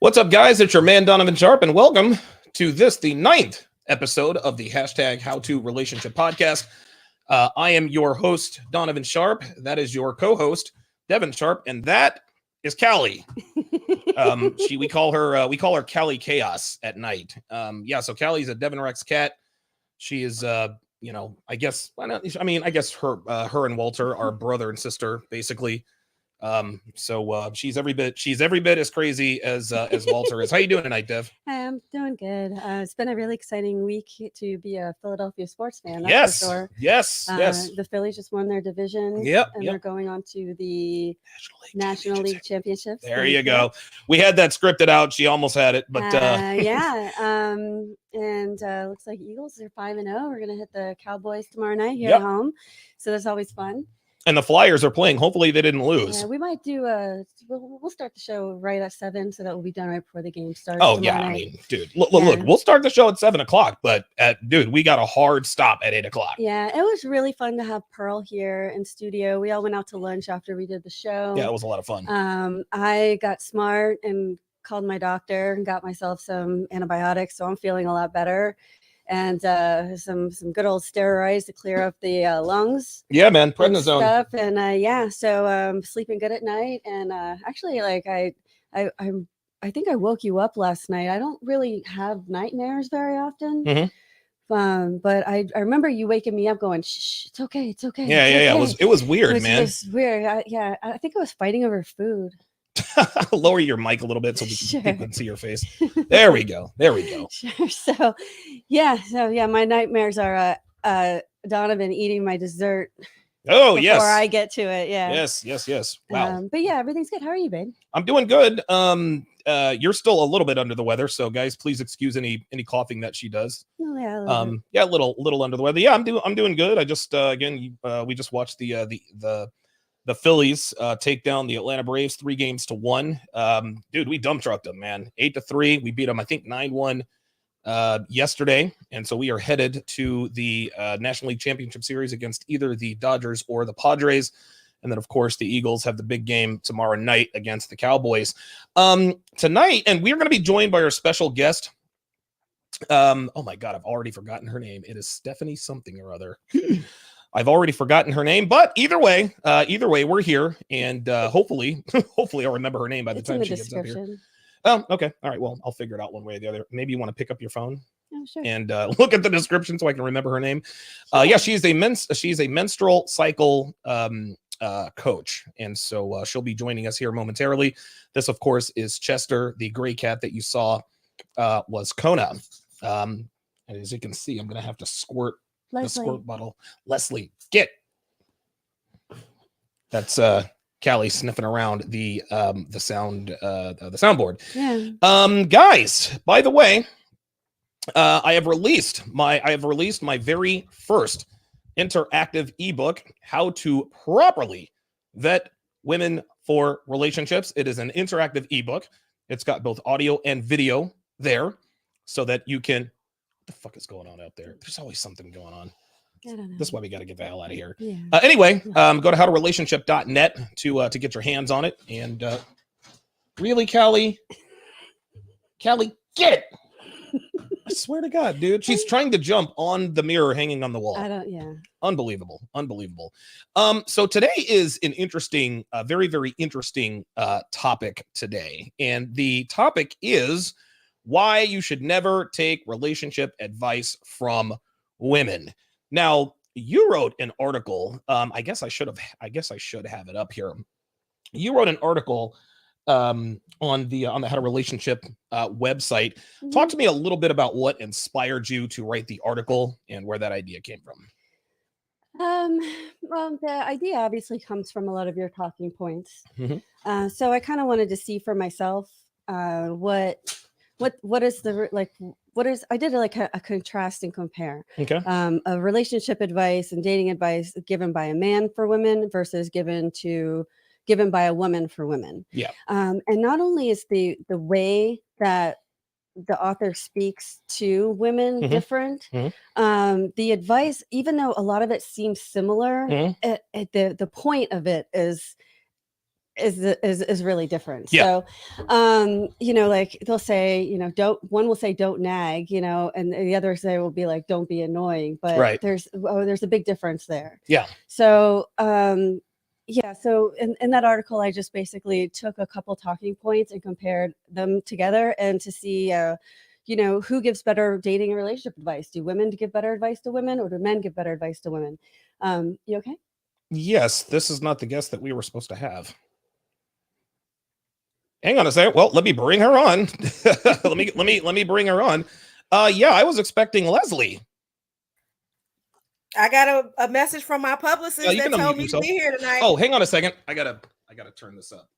What's up, guys? It's your man, Donovan Sharp, and welcome to the 9th episode of the hashtag How To Relationship Podcast. I am your host, Donovan Sharp. That is your co-host, Devon Sharp, and that is Callie. We call her Callie Chaos at night. So Callie's a Devon Rex cat. She is, I guess her and Walter are brother and sister, basically. She's every bit as crazy as Walter is. How you doing tonight, Dev? I'm doing good. It's been a really exciting week to be a Philadelphia sports fan. That's for sure. Yes. The Phillies just won their division. They're going on to the National League Championships. There you go. We had that scripted out. She almost had it, but looks like Eagles are 5-0. We're gonna hit the Cowboys tomorrow night here at home, so that's always fun. And the Flyers are playing. Hopefully they didn't lose. Yeah, we might do we'll start the show right at 7, so that will be done right before the game starts. Oh yeah, I mean, dude, look, we'll start the show at 7 o'clock, but we got a hard stop at 8 o'clock. Yeah, it was really fun to have Pearl here in studio. We all went out to lunch after we did the show. Yeah, it was a lot of fun. I got smart and called my doctor and got myself some antibiotics, so I'm feeling a lot better. And some good old steroids to clear up the lungs. Yeah, man, prednisone stuff. And so sleeping good at night. And actually, like I think I woke you up last night. I don't really have nightmares very often. Mm-hmm. But I remember you waking me up going, shh, it's okay. Yeah. It was weird, man. It was weird. I think I was fighting over food. Lower your mic a little bit so people can see your face. There we go. Sure. So my nightmares are Donovan eating my dessert. Oh, yes. Before I get to it. Yeah. Yes. Wow. But yeah, everything's good. How are you, babe? I'm doing good. You're still a little bit under the weather, so guys, please excuse any coughing that she does. Oh, yeah. A little under the weather. Yeah, I'm doing good. I just we just watched the Phillies take down the Atlanta Braves 3-1. Dude, we dump trucked them, man. 8-3. We beat them, I think, 9-1 yesterday. And so we are headed to the National League Championship Series against either the Dodgers or the Padres. And then, of course, the Eagles have the big game tomorrow night against the Cowboys. Tonight, and we're going to be joined by our special guest. Oh, my God, I've already forgotten her name. It is Stephanie something or other. I've already forgotten her name, but either way, we're here, and hopefully I'll remember her name by the time she gets up here. Oh, okay, all right. Well, I'll figure it out one way or the other. Maybe you want to pick up your phone and look at the description so I can remember her name. Sure. She's a menstrual cycle coach, and so she'll be joining us here momentarily. This, of course, is Chester, the gray cat that you saw was Kona. And as you can see, I'm going to have to squirt. The squirt bottle. Leslie, get. That's Callie sniffing around the soundboard. Yeah. Guys, by the way, I have released my very first interactive ebook, How to Properly Vet Women for Relationships. It is an interactive ebook. It's got both audio and video there so that you can. The fuck is going on out there? There's always something going on. I don't know. That's why we got to get the hell out of here. Yeah. Anyway, go to howtorelationship.net to get your hands on it. And really, Callie, get it. I swear to God, dude. She's trying to jump on the mirror hanging on the wall. Unbelievable. So today is an interesting, very, very interesting topic today. And the topic is why you should never take relationship advice from women. Now, you wrote an article. I guess I should have it up here. You wrote an article on the How to Relationship website. Mm-hmm. Talk to me a little bit about what inspired you to write the article and where that idea came from. Well, the idea obviously comes from a lot of your talking points. Mm-hmm. So I kind of wanted to see for myself what is I did like a contrast and compare. Okay. A relationship advice and dating advice given by a man for women versus given by a woman for women. Yeah. And not only is the way that the author speaks to women Mm-hmm. different, Mm-hmm. The advice, even though a lot of it seems similar, Mm-hmm. the point of it is is really different. Yeah. So, like they'll say, one will say don't nag, and the other say will be like don't be annoying. But Right. there's a big difference there. Yeah. So yeah, so in that article, I just basically took a couple talking points and compared them together and to see who gives better dating and relationship advice. Do women give better advice to women, or do men give better advice to women? You okay? Yes, this is not the guest that we were supposed to have. Hang on a second. Well, let me bring her on. let me bring her on. Yeah, I was expecting Leslie. I got a message from my publicist that told me to be here tonight. Oh, hang on a second. I gotta turn this up.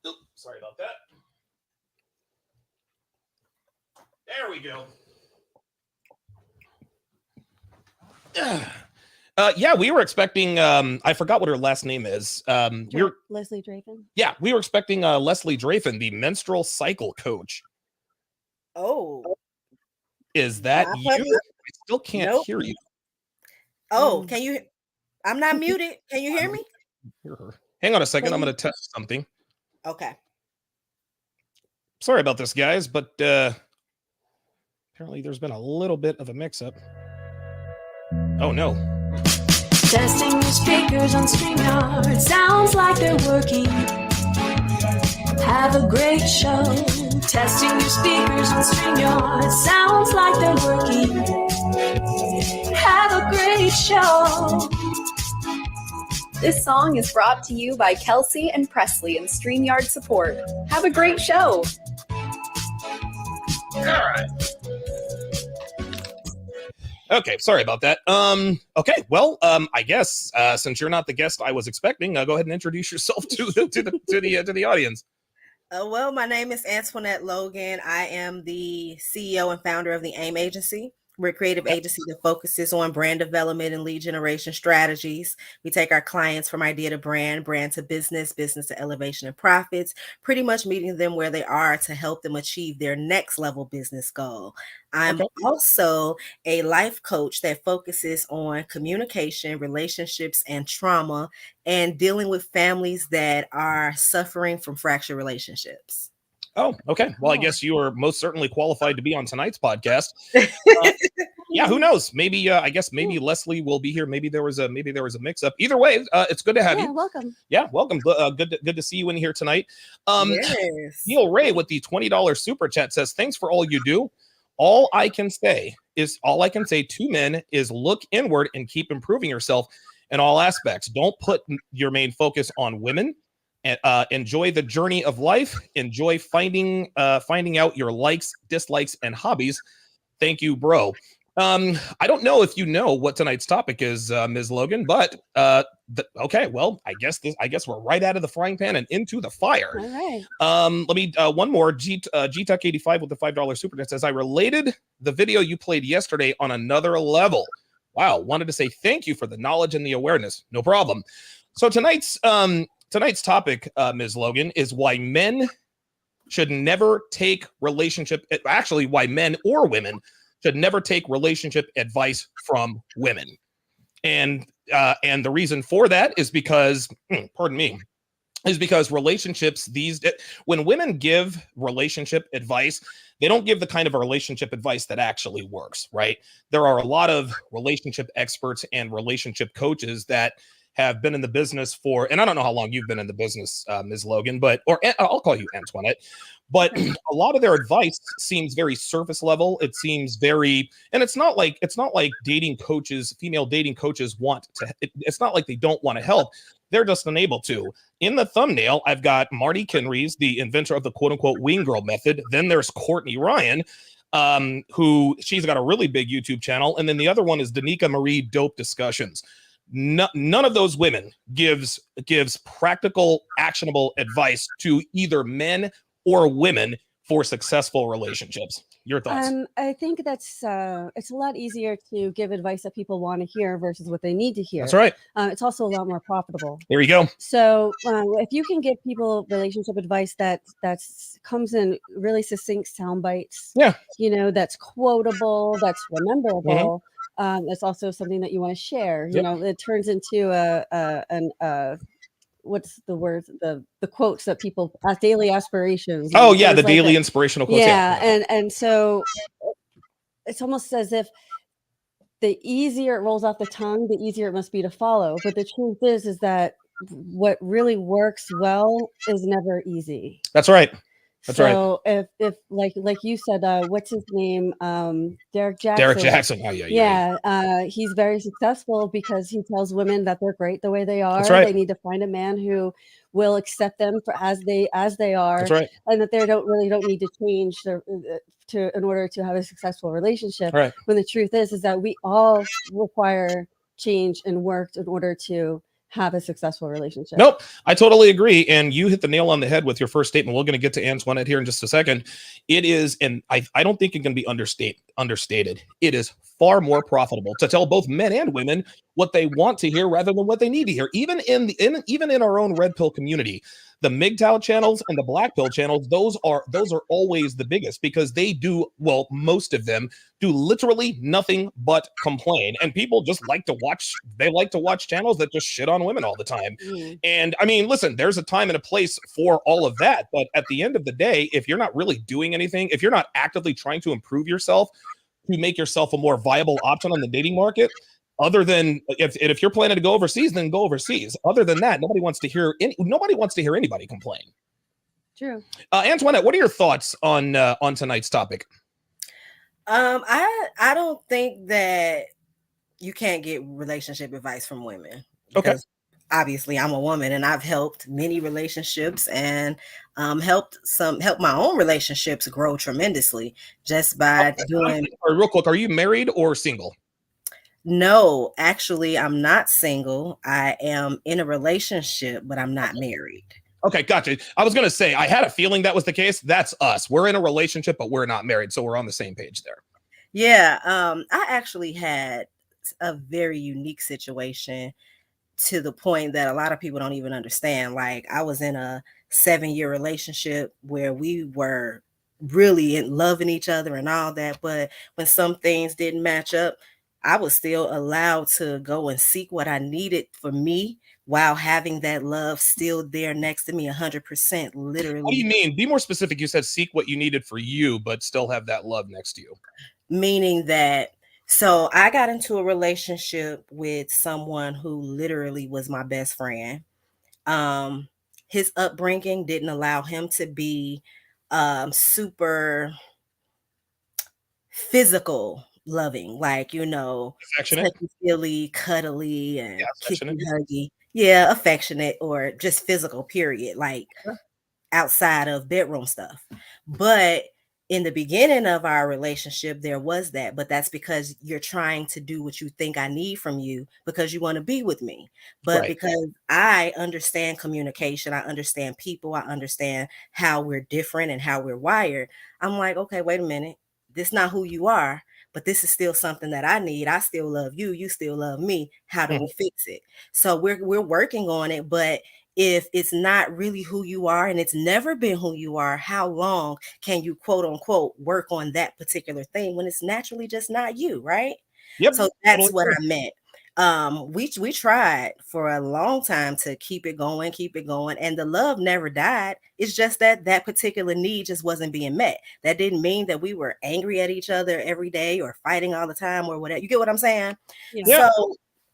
Oh, sorry about that. There we go. Yeah, we were expecting. I forgot what her last name is. Leslie Draffin. Yeah, we were expecting Leslie Draffin, the menstrual cycle coach. Oh, is that you? I still can't hear you. Oh, can you? I'm not muted. Can you hear me? Hear her. Hang on a second. I'm going to test something. Okay. Sorry about this, guys, but apparently there's been a little bit of a mix-up. Oh no. Testing your speakers on StreamYard. Sounds like they're working. Have a great show. Testing your speakers on StreamYard. Sounds like they're working. Have a great show. This song is brought to you by Kelsey and Presley and StreamYard support. Have a great show. All right. Okay, sorry about that. Okay, well, I guess since you're not the guest I was expecting, go ahead and introduce yourself to the audience. Well, my name is Antoinette Logan. I am the CEO and founder of the AIM Agency. We're a creative agency that focuses on brand development and lead generation strategies. We take our clients from idea to brand, brand to business, business to elevation and profits, pretty much meeting them where they are to help them achieve their next level business goal. I'm also a life coach that focuses on communication, relationships, and trauma, and dealing with families that are suffering from fractured relationships. Oh, okay. Well, I guess you are most certainly qualified to be on tonight's podcast. Yeah, who knows? Maybe I guess maybe Leslie will be here. Maybe there was a mix-up. Either way, it's good to have you. Welcome. Yeah, welcome. Good to see you in here tonight. Yes. Neil Ray with the $20 super chat says, "Thanks for all you do. All I can say to men is look inward and keep improving yourself in all aspects. Don't put your main focus on women. Enjoy the journey of life. Enjoy finding out your likes, dislikes, and hobbies. Thank you, bro." I don't know if you know what tonight's topic is, Ms. Logan, but okay. Well, I guess we're right out of the frying pan and into the fire. All right. Let me one more. GTuck85 with the $5 super chat says, "I related the video you played yesterday on another level. Wow, wanted to say thank you for the knowledge and the awareness. No problem." So tonight's topic, Ms. Logan, is why men should never take why men or women should never take relationship advice from women. And the reason for that is because, relationships when women give relationship advice, they don't give the kind of a relationship advice that actually works, right? There are a lot of relationship experts and relationship coaches that have been in the business for, and I don't know how long you've been in the business, Ms. Logan, or I'll call you Antoinette, but a lot of their advice seems very surface level. It seems very, and it's not like dating coaches, female dating coaches it's not like they don't want to help. They're just unable to. In the thumbnail, I've got Marni Kinrys, the inventor of the quote unquote wing girl method. Then there's Courtney Ryan, who she's got a really big YouTube channel. And then the other one is Danica Marie Dope Discussions. None of those women gives practical, actionable advice to either men or women for successful relationships. Your thoughts? I think that's it's a lot easier to give advice that people want to hear versus what they need to hear. That's right. It's also a lot more profitable. There you go. So if you can give people relationship advice that comes in really succinct sound bites, that's quotable, that's rememberable. That's also something that you want to share. Yep. It turns into what's the word, the quotes that people daily aspirations. Oh yeah, the things like daily that. inspirational quotes. Yeah, and so it's almost as if the easier it rolls off the tongue, the easier it must be to follow. But the truth is that what really works well is never easy. That's right. That's right. So if like you said, what's his name? Derek Jackson. Derek Jackson. Oh yeah. He's very successful because he tells women that they're great the way they are. That's right. They need to find a man who will accept them for as they are. That's right. And that they don't need to change in order to have a successful relationship. Right. When the truth is that we all require change and work in order to have a successful relationship. Nope, I totally agree. And you hit the nail on the head with your first statement. We're going to get to Antoinette here in just a second. It is, and I don't think it can be understated. It is far more profitable to tell both men and women what they want to hear rather than what they need to hear. Even in our own red pill community, the MGTOW channels and the black pill channels, those are always the biggest because they do, well, most of them do literally nothing but complain. And people just like to watch channels that just shit on women all the time. And I mean, listen, there's a time and a place for all of that. But at the end of the day, if you're not really doing anything, if you're not actively trying to improve yourself, to make yourself a more viable option on the dating market, other than if you're planning to go overseas, then go overseas. Other than that, nobody wants to hear anybody complain. True. Antoinette, what are your thoughts on tonight's topic? I don't think that you can't get relationship advice from women. Okay. Obviously, I'm a woman and I've helped many relationships and helped my own relationships grow tremendously just by doing. Real quick, are you married or single? No, actually, I'm not single. I am in a relationship, but I'm not married. Okay, gotcha. I was going to say, I had a feeling that was the case. That's us. We're in a relationship, but we're not married. So we're on the same page there. Yeah. I actually had a very unique situation to the point that a lot of people don't even understand. Like, I was in a 7-year relationship where we were really loving each other and all that. But when some things didn't match up, I was still allowed to go and seek what I needed for me while having that love still there next to me 100%, literally. What do you mean? Be more specific. You said seek what you needed for you, but still have that love next to you. Meaning that, so I got into a relationship with someone who literally was my best friend. His upbringing didn't allow him to be super physical loving, like, Affectionate, touchy-feely, cuddly, and affectionate. huggy. Yeah, affectionate, or just physical, period, like outside of bedroom stuff. But in the beginning of our relationship, there was that, but that's because you're trying to do what you think I need from you because you want to be with me. But Right. because I understand communication, I understand people, I understand how we're different and how we're wired, I'm like, okay, wait a minute. This is not who you are, but this is still something that I need. I still love you. You still love me. How do we fix it? So we're working on it. But if it's not really who you are and it's never been who you are, how long can you quote unquote work on that particular thing when it's naturally just not you, right? Yep. So that's what I meant. We tried for a long time to keep it going, and the love never died. It's just that particular need just wasn't being met. That didn't mean that we were angry at each other every day or fighting all the time or whatever. You get what I'm saying? Yeah.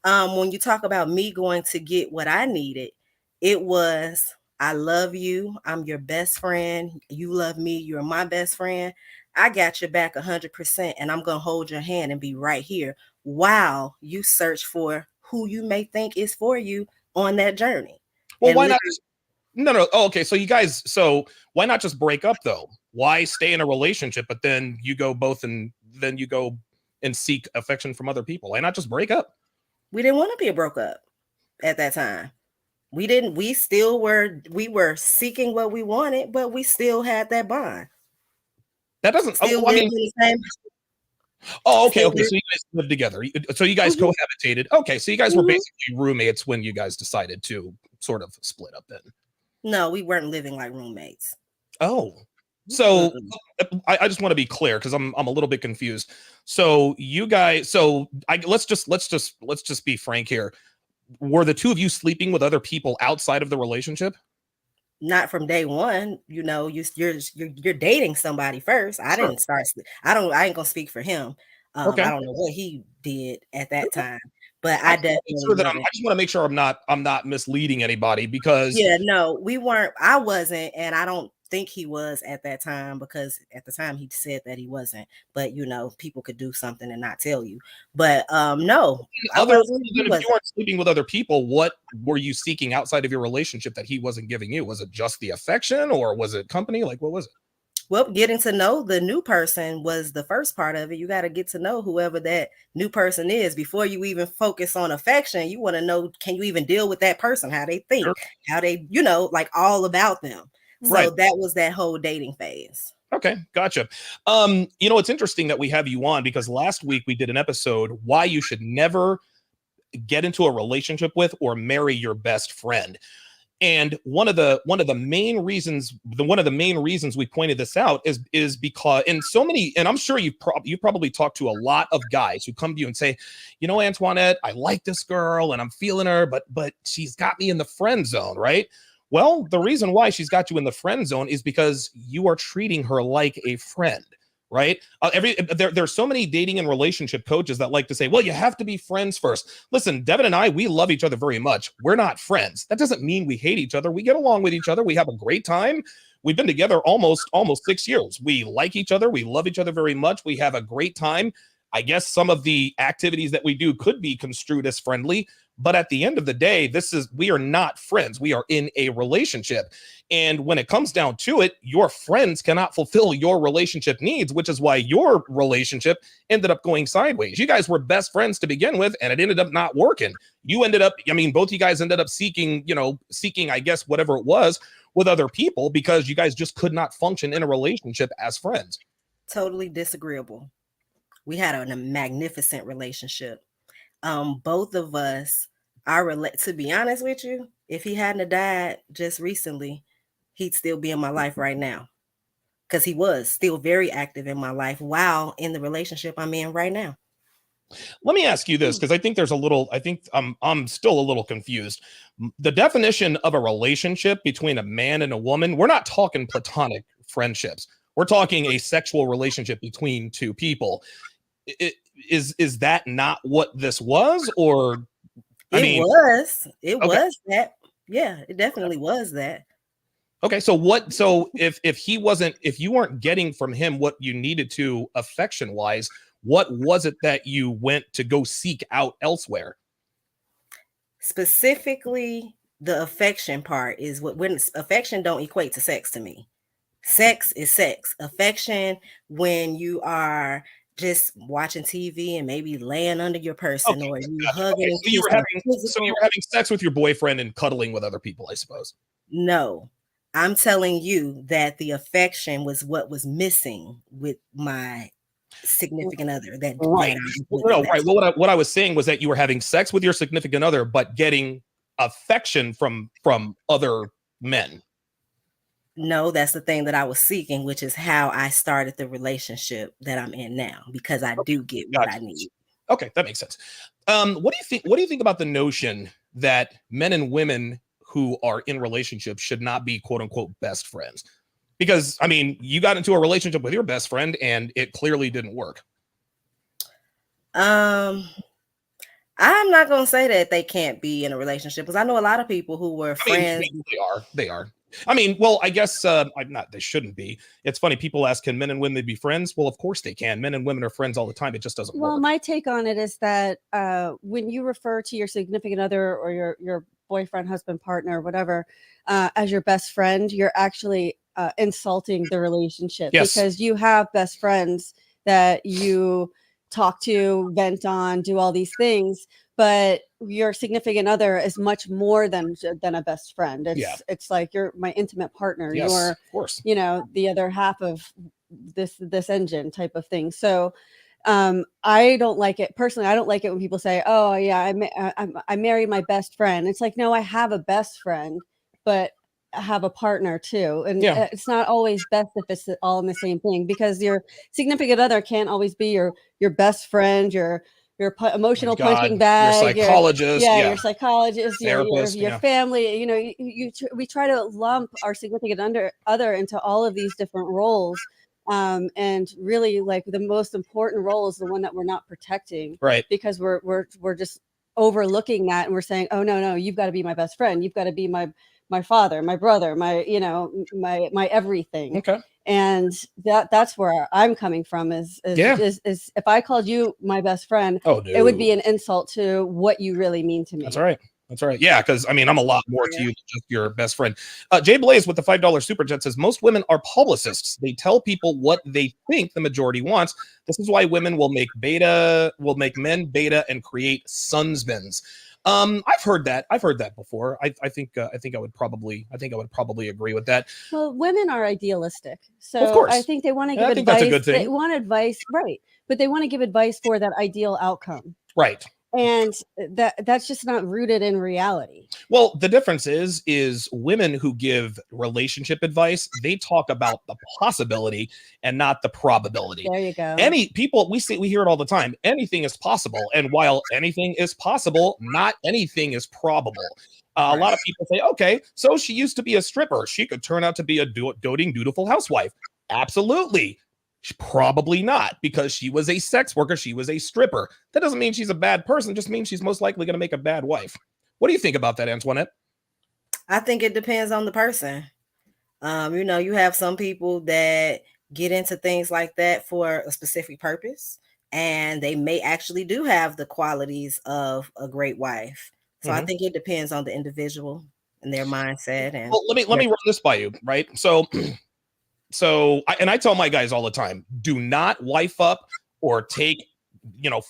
So when you talk about me going to get what I needed, it was, I love you. I'm your best friend. You love me. You're my best friend. I got your back 100%, and I'm going to hold your hand and be right here while you search for who you may think is for you on that journey. Well, And why not just no. Oh, okay. So why not just break up though? Why stay in a relationship, but then you go and seek affection from other people? Why not just break up? We didn't want to be broke up at that time. We were seeking what we wanted, but we still had that bond. That doesn't. Still lived in the same. Oh, okay. So you guys lived together. So you guys cohabitated. Okay, so you guys were Mhm. basically roommates when you guys decided to sort of split up then. No, we weren't living like roommates. Oh, so I just want to be clear because I'm a little bit confused. So you guys, let's just be frank here. were the two of you sleeping with other people outside of the relationship? Not from day one. You know, you're dating somebody first. I Sure. didn't start. I ain't gonna speak for him. Okay. I don't know what he did at that Okay. time, but I I just wanna make definitely sure that I wasn't. just want to make sure I'm not misleading anybody, because Yeah, no, we weren't. I wasn't, and I don't think he was at that time, because at the time he said that he wasn't. But you know, people could do something and not tell you. But no, I other wasn't. He than if wasn't. you weren't sleeping with other people, what were you seeking outside of your relationship that he wasn't giving you? Was it just the affection, or was it company? Like, what was it? Well, getting to know the new person was the first part of it. You got to get to know whoever that new person is before you even focus on affection. You want to know, can you even deal with that person? How they think, Sure. how they, you know, like all about them. Right. So that was that whole dating phase. Okay, gotcha. You know, it's interesting that we have you on, because last week we did an episode why you should never get into a relationship with or marry your best friend. And one of the main reasons we pointed this out is because, and I'm sure you've probably talked to a lot of guys who come to you and say, you know, Antoinette, I like this girl and I'm feeling her, but she's got me in the friend zone, right? Well, the reason why she's got you in the friend zone is because you are treating her like a friend, right? There's so many dating and relationship coaches that like to say, well, you have to be friends first. Listen, Devin and I, we love each other very much. We're not friends. That doesn't mean we hate each other. We get along with each other. We have a great time. We've been together almost 6 years. We like each other. We love each other very much. We have a great time. I guess some of the activities that we do could be construed as friendly, but at the end of the day, we are not friends. We are in a relationship. And when it comes down to it, your friends cannot fulfill your relationship needs, which is why your relationship ended up going sideways. You guys were best friends to begin with, and it ended up not working. Both you guys ended up seeking, I guess, whatever it was with other people, because you guys just could not function in a relationship as friends. Totally disagreeable. We had a magnificent relationship. Both of us to be honest with you, if he hadn't died just recently, he'd still be in my life right now, because he was still very active in my life while in the relationship I'm in right now. Let me ask you this, because I think I'm still a little confused. The definition of a relationship between a man and a woman, we're not talking platonic friendships. We're talking a sexual relationship between two people. Is that not what this was? Or it was that. Yeah, it definitely was that. Okay, so if you weren't getting from him what you needed to affection wise, what was it that you went to go seek out elsewhere? Specifically, the affection part is when affection don't equate to sex to me. Sex is sex. Affection, when you are just watching TV and maybe laying under your person, or you hugging. Okay, so you were having sex with your boyfriend and cuddling with other people, I suppose. No, I'm telling you that the affection was what was missing with my significant other. Right. What I was saying was that you were having sex with your significant other, but getting affection from other men. No, that's the thing that I was seeking, which is how I started the relationship that I'm in now, because I do get what I need. Okay, that makes sense. What do you think about the notion that men and women who are in relationships should not be quote unquote best friends? Because you got into a relationship with your best friend and it clearly didn't work. I'm not gonna say that they can't be in a relationship, because I know a lot of people who were friends. They are. I guess I'm not. They shouldn't be. It's funny. People ask, can men and women be friends? Well, of course they can. Men and women are friends all the time. It just doesn't work. Well, my take on it is that when you refer to your significant other or your boyfriend, husband, partner, whatever, as your best friend, you're actually insulting the relationship. Yes. Because you have best friends that you talk to, vent on, do all these things, but your significant other is much more than a best friend. It's like you're my intimate partner. Yes, you're, of course, the other half of this engine type of thing. So I don't like it personally. I don't like it when people say, oh yeah, I married my best friend. It's like, no, I have a best friend, but I have a partner too. And it's not always best if it's all in the same thing, because your significant other can't always be your best friend, your emotional God, punching bag, your psychologist, your psychologist, therapist, your family. You know, we try to lump our significant other into all of these different roles. And really, like, the most important role is the one that we're not protecting, right? Because we're just overlooking that, and we're saying, oh no, you've got to be my best friend, you've got to be my father, my brother, my my everything. Okay. And that's where I'm coming from is if I called you my best friend, it would be an insult to what you really mean to me. That's right. That's right. Yeah, because I mean, I'm a lot more to you than just your best friend. Jay Blaze with the $5 super chat says most women are publicists. They tell people what they think the majority wants. This is why women will make men beta and create sunsbins. I've heard that before. I think I would probably agree with that. Well, women are idealistic, so of course. I think they want to give advice. That's a good thing. They want advice, right? But they want to give advice for that ideal outcome, right? And that's just not rooted in reality. Well, the difference is women who give relationship advice, they talk about the possibility and not the probability. There you go. We hear it all the time. Anything is possible. And while anything is possible, not anything is probable. A lot of people say, okay, so she used to be a stripper. She could turn out to be a doting, dutiful housewife. Absolutely. Probably not, because she was a sex worker. She was a stripper. That doesn't mean she's a bad person. It just means she's most likely going to make a bad wife. What do you think about that, Antoinette? I think it depends on the person. You have some people that get into things like that for a specific purpose, and they may actually do have the qualities of a great wife. So I think it depends on the individual and their mindset. And well, let me run this by you, right? So I tell my guys all the time, do not wife up or take,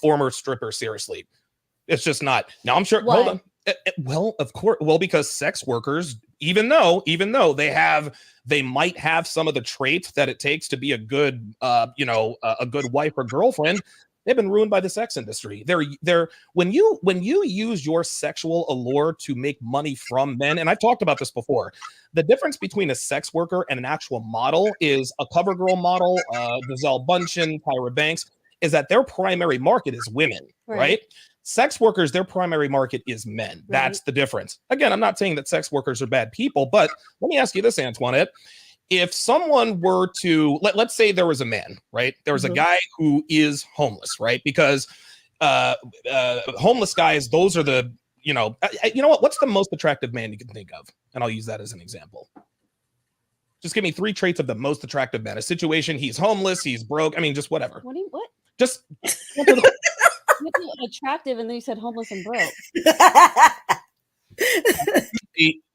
former strippers seriously. It's just not. Now, I'm sure. Why? Hold on. Well, of course. Well, because sex workers, even though they might have some of the traits that it takes to be a good, a good wife or girlfriend, they've been ruined by the sex industry. They're when you use your sexual allure to make money from men, and I've talked about this before. The difference between a sex worker and an actual model is a CoverGirl model, Gisele Bundchen, Tyra Banks, is that their primary market is women, right? Sex workers, their primary market is men. Right. That's the difference. Again, I'm not saying that sex workers are bad people, but let me ask you this, Antoinette. If someone were to, let's say there was a man, right? There was a guy who is homeless, right? Because homeless guys, those are the, what's the most attractive man you can think of? And I'll use that as an example. Just give me 3 traits of the most attractive man. A situation, he's homeless, he's broke. I mean, just whatever. What? Just attractive, and then you said homeless and broke.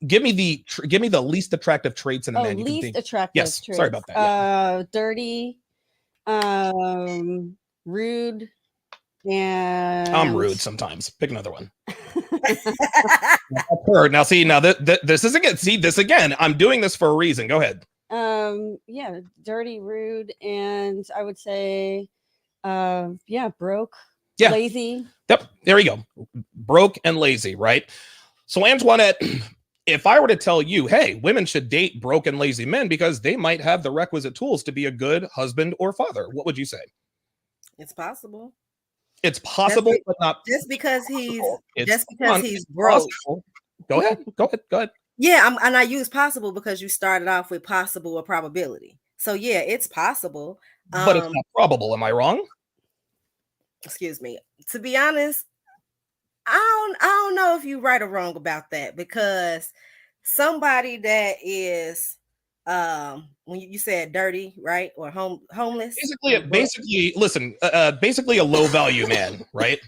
Give me the least attractive traits in a man you can think. Least attractive yes, traits. Sorry about that. Yeah. Dirty, rude, and I'm rude sometimes. Pick another one. Now, see, this is again. See, this again. I'm doing this for a reason. Go ahead. Dirty, rude, and I would say, broke, lazy. Yep, there you go. Broke and lazy, right? So, Antoinette, if I were to tell you, hey, women should date broke and lazy men because they might have the requisite tools to be a good husband or father, what would you say? It's possible. It's possible, but not just because he's broke. Possible. Go ahead. Yeah, and I use possible because you started off with possible or probability. So yeah, it's possible. But it's not probable. Am I wrong? Excuse me. To be honest, I don't know if you're right or wrong about that, because somebody that is when you said dirty, right, or homeless, basically listen, basically a low value man, right?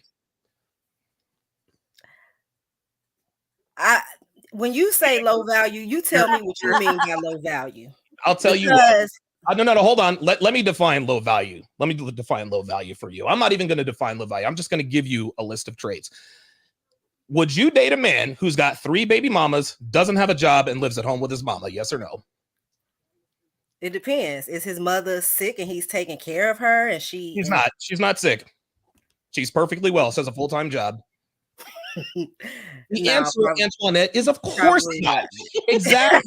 When you say low value, you tell me what you mean by low value. I'll tell you what. No, hold on. Let me define low value. Let me define low value for you. I'm not even going to define low value. I'm just going to give you a list of traits. Would you date a man who's got 3 baby mamas, doesn't have a job, and lives at home with his mama? Yes or no? It depends. Is his mother sick and he's taking care of her, and she's not? She's not sick. She's perfectly well. Has a full-time job. The answer, Antoinette, is of course not. Exactly.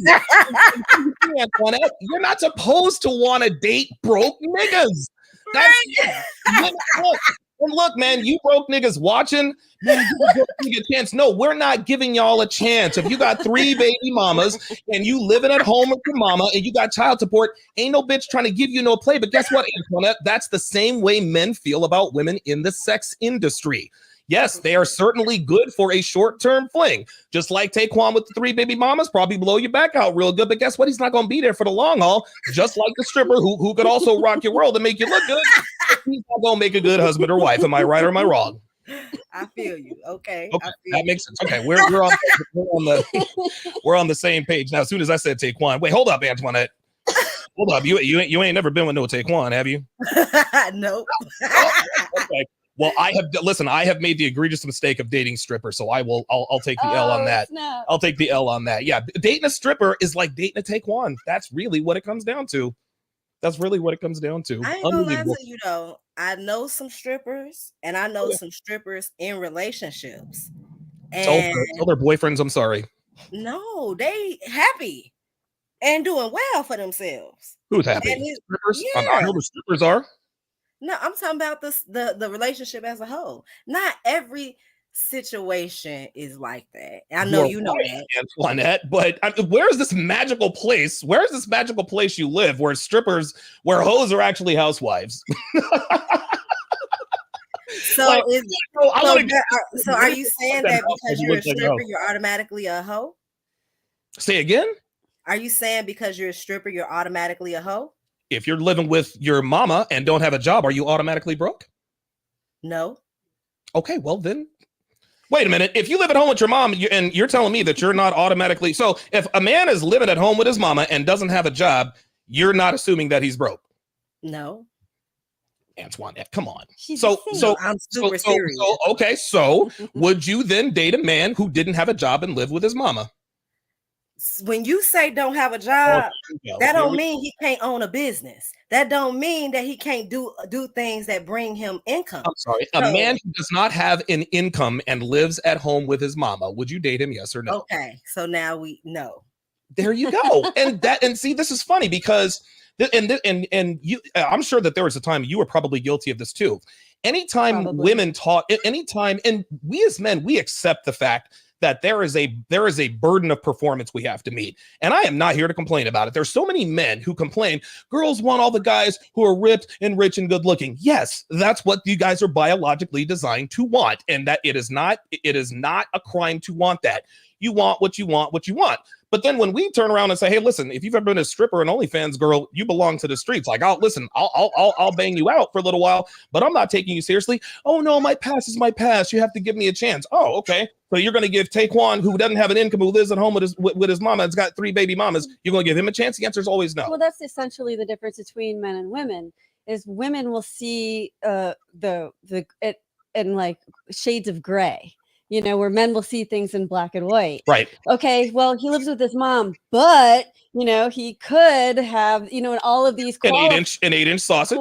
Antoinette, you're not supposed to want to date broke niggas. That's look, And look, man, you broke niggas watching, man, give a nigga a chance. No, we're not giving y'all a chance. If you got 3 baby mamas and you living at home with your mama and you got child support, ain't no bitch trying to give you no play. But guess what, Antoinette? That's the same way men feel about women in the sex industry. Yes, they are certainly good for a short-term fling. Just like Taquan with the 3 baby mamas, probably blow your back out real good. But guess what? He's not going to be there for the long haul. Just like the stripper who could also rock your world and make you look good. He's not going to make a good husband or wife. Am I right or am I wrong? I feel you. Okay. That makes sense. Okay, we're on the same page now. As soon as I said Taquan, wait, hold up, Antoinette. Hold up, you ain't never been with no Taquan, have you? Nope. Okay. Well, I have made the egregious mistake of dating strippers, so I'll take the L on that. Snap. I'll take the L on that. Yeah, dating a stripper is like dating a Taquan. That's really what it comes down to. I ain't gonna lie to you though. I know some strippers, and I know some strippers in relationships. And Tell their boyfriends I'm sorry. No, they happy and doing well for themselves. Who's happy? Strippers? Yeah. I know the strippers are. No, I'm talking about the relationship as a whole. Not every situation is like that. I know you know that, Antoinette, but where is this magical place? Where is this magical place you live where hoes are actually housewives? So are you saying that because you're a stripper, you're automatically a hoe? Say again? Are you saying because you're a stripper, you're automatically a hoe? If you're living with your mama and don't have a job, are you automatically broke? No. Okay, well then, wait a minute. If you live at home with your mom and you're telling me that you're not automatically, so if a man is living at home with his mama and doesn't have a job, you're not assuming that he's broke. No. Antoinette, come on. I'm super serious. So would you then date a man who didn't have a job and live with his mama? When you say don't have a job, that don't mean he can't own a business. That don't mean that he can't do things that bring him income. I'm sorry. A man who does not have an income and lives at home with his mama, would you date him? Yes or no? Okay. So now we know. There you go. and see, this is funny because you, I'm sure that there was a time you were probably guilty of this too. Anytime women talk, and we as men, we accept the fact that there is a burden of performance we have to meet. And I am not here to complain about it. There's so many men who complain, girls want all the guys who are ripped and rich and good looking. Yes, that's what you guys are biologically designed to want. And that it is not a crime to want that. You want what you want. But then when we turn around and say, hey, listen, if you've ever been a stripper and OnlyFans girl, you belong to the streets. Like, I'll bang you out for a little while, but I'm not taking you seriously. Oh no, my past is my past. You have to give me a chance. Oh, okay. So you're going to give Taquan, who doesn't have an income, who lives at home with his mama, has got 3 baby mamas, you're going to give him a chance? The answer is always no. Well, that's essentially the difference between men and women. Is women will see it in like shades of gray. You know, where men will see things in black and white. Right. Okay, well, he lives with his mom, but, you know, he could have, you know, in all of these... An 8-inch sausage.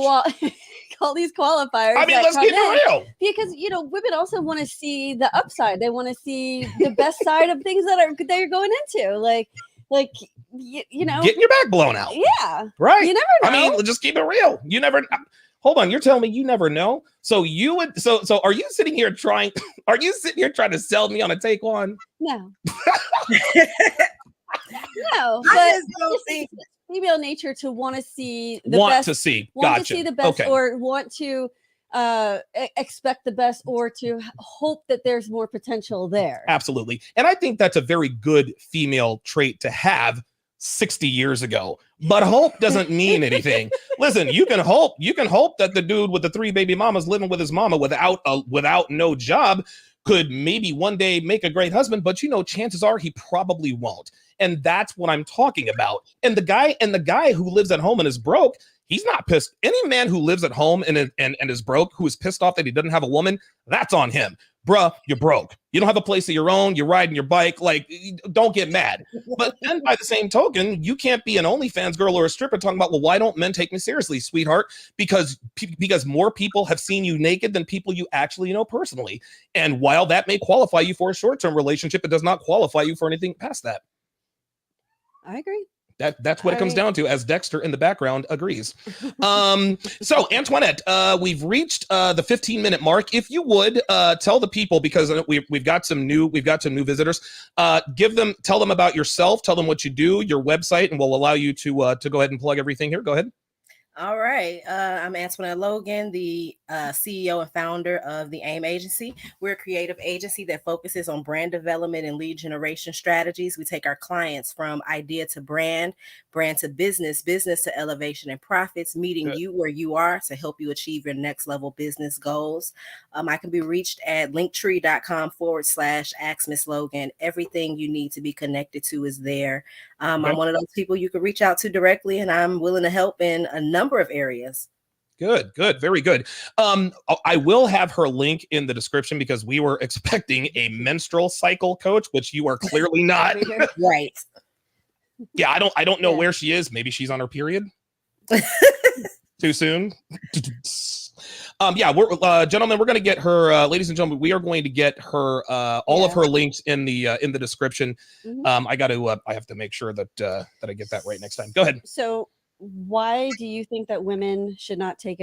All these qualifiers. I mean, let's keep it real. Because, you know, women also want to see the upside. They want to see the best side of things they're going into. Like you know. Getting your back blown out. Yeah. Right. You never know. I mean, just keep it real. You never... Hold on, you're telling me you never know? So you would so are you sitting here trying to sell me on a Taquan? No. No, I just don't think female nature to want to see the best. Want to see the best, okay. Or want to expect the best, or to hope that there's more potential there. Absolutely. And I think that's a very good female trait to have 60 years ago, but hope doesn't mean anything. Listen, you can hope that the dude with the 3 baby mamas living with his mama without no job could maybe one day make a great husband, but you know, chances are he probably won't. And that's what I'm talking about. And the guy who lives at home and is broke, he's not pissed. Any man who lives at home and is broke, who is pissed off that he doesn't have a woman, that's on him. Bruh, you're broke. You don't have a place of your own. You're riding your bike. Like, don't get mad. But then by the same token, you can't be an OnlyFans girl or a stripper talking about, well, why don't men take me seriously, sweetheart? Because more people have seen you naked than people you actually know personally. And while that may qualify you for a short-term relationship, it does not qualify you for anything past that. I agree. That's what it comes down to, as Dexter in the background agrees. So Antoinette, we've reached the 15-minute mark. If you would tell the people, because we've got some new visitors, tell them about yourself, tell them what you do, your website, and we'll allow you to go ahead and plug everything here. Go ahead. All right. I'm Antoinette Logan, the CEO and founder of the AIM Agency. We're a creative agency that focuses on brand development and lead generation strategies. We take our clients from idea to brand to business to elevation and profits, meeting you where you are to help you achieve your next level business goals. I can be reached at linktree.com/AskMissLogan. Everything you need to be connected to is there. I'm one of those people you can reach out to directly, and I'm willing to help in a number of areas. Good, very good. I will have her link in the description because we were expecting a menstrual cycle coach, which you are clearly not. Right. Yeah, I don't know where she is. Maybe she's on her period. Too soon. We're gentlemen, we're going to get her, ladies and gentlemen, we are going to get her all of her links in the description. I have to make sure that I get that right next time. Go ahead. So why do you think that women should not take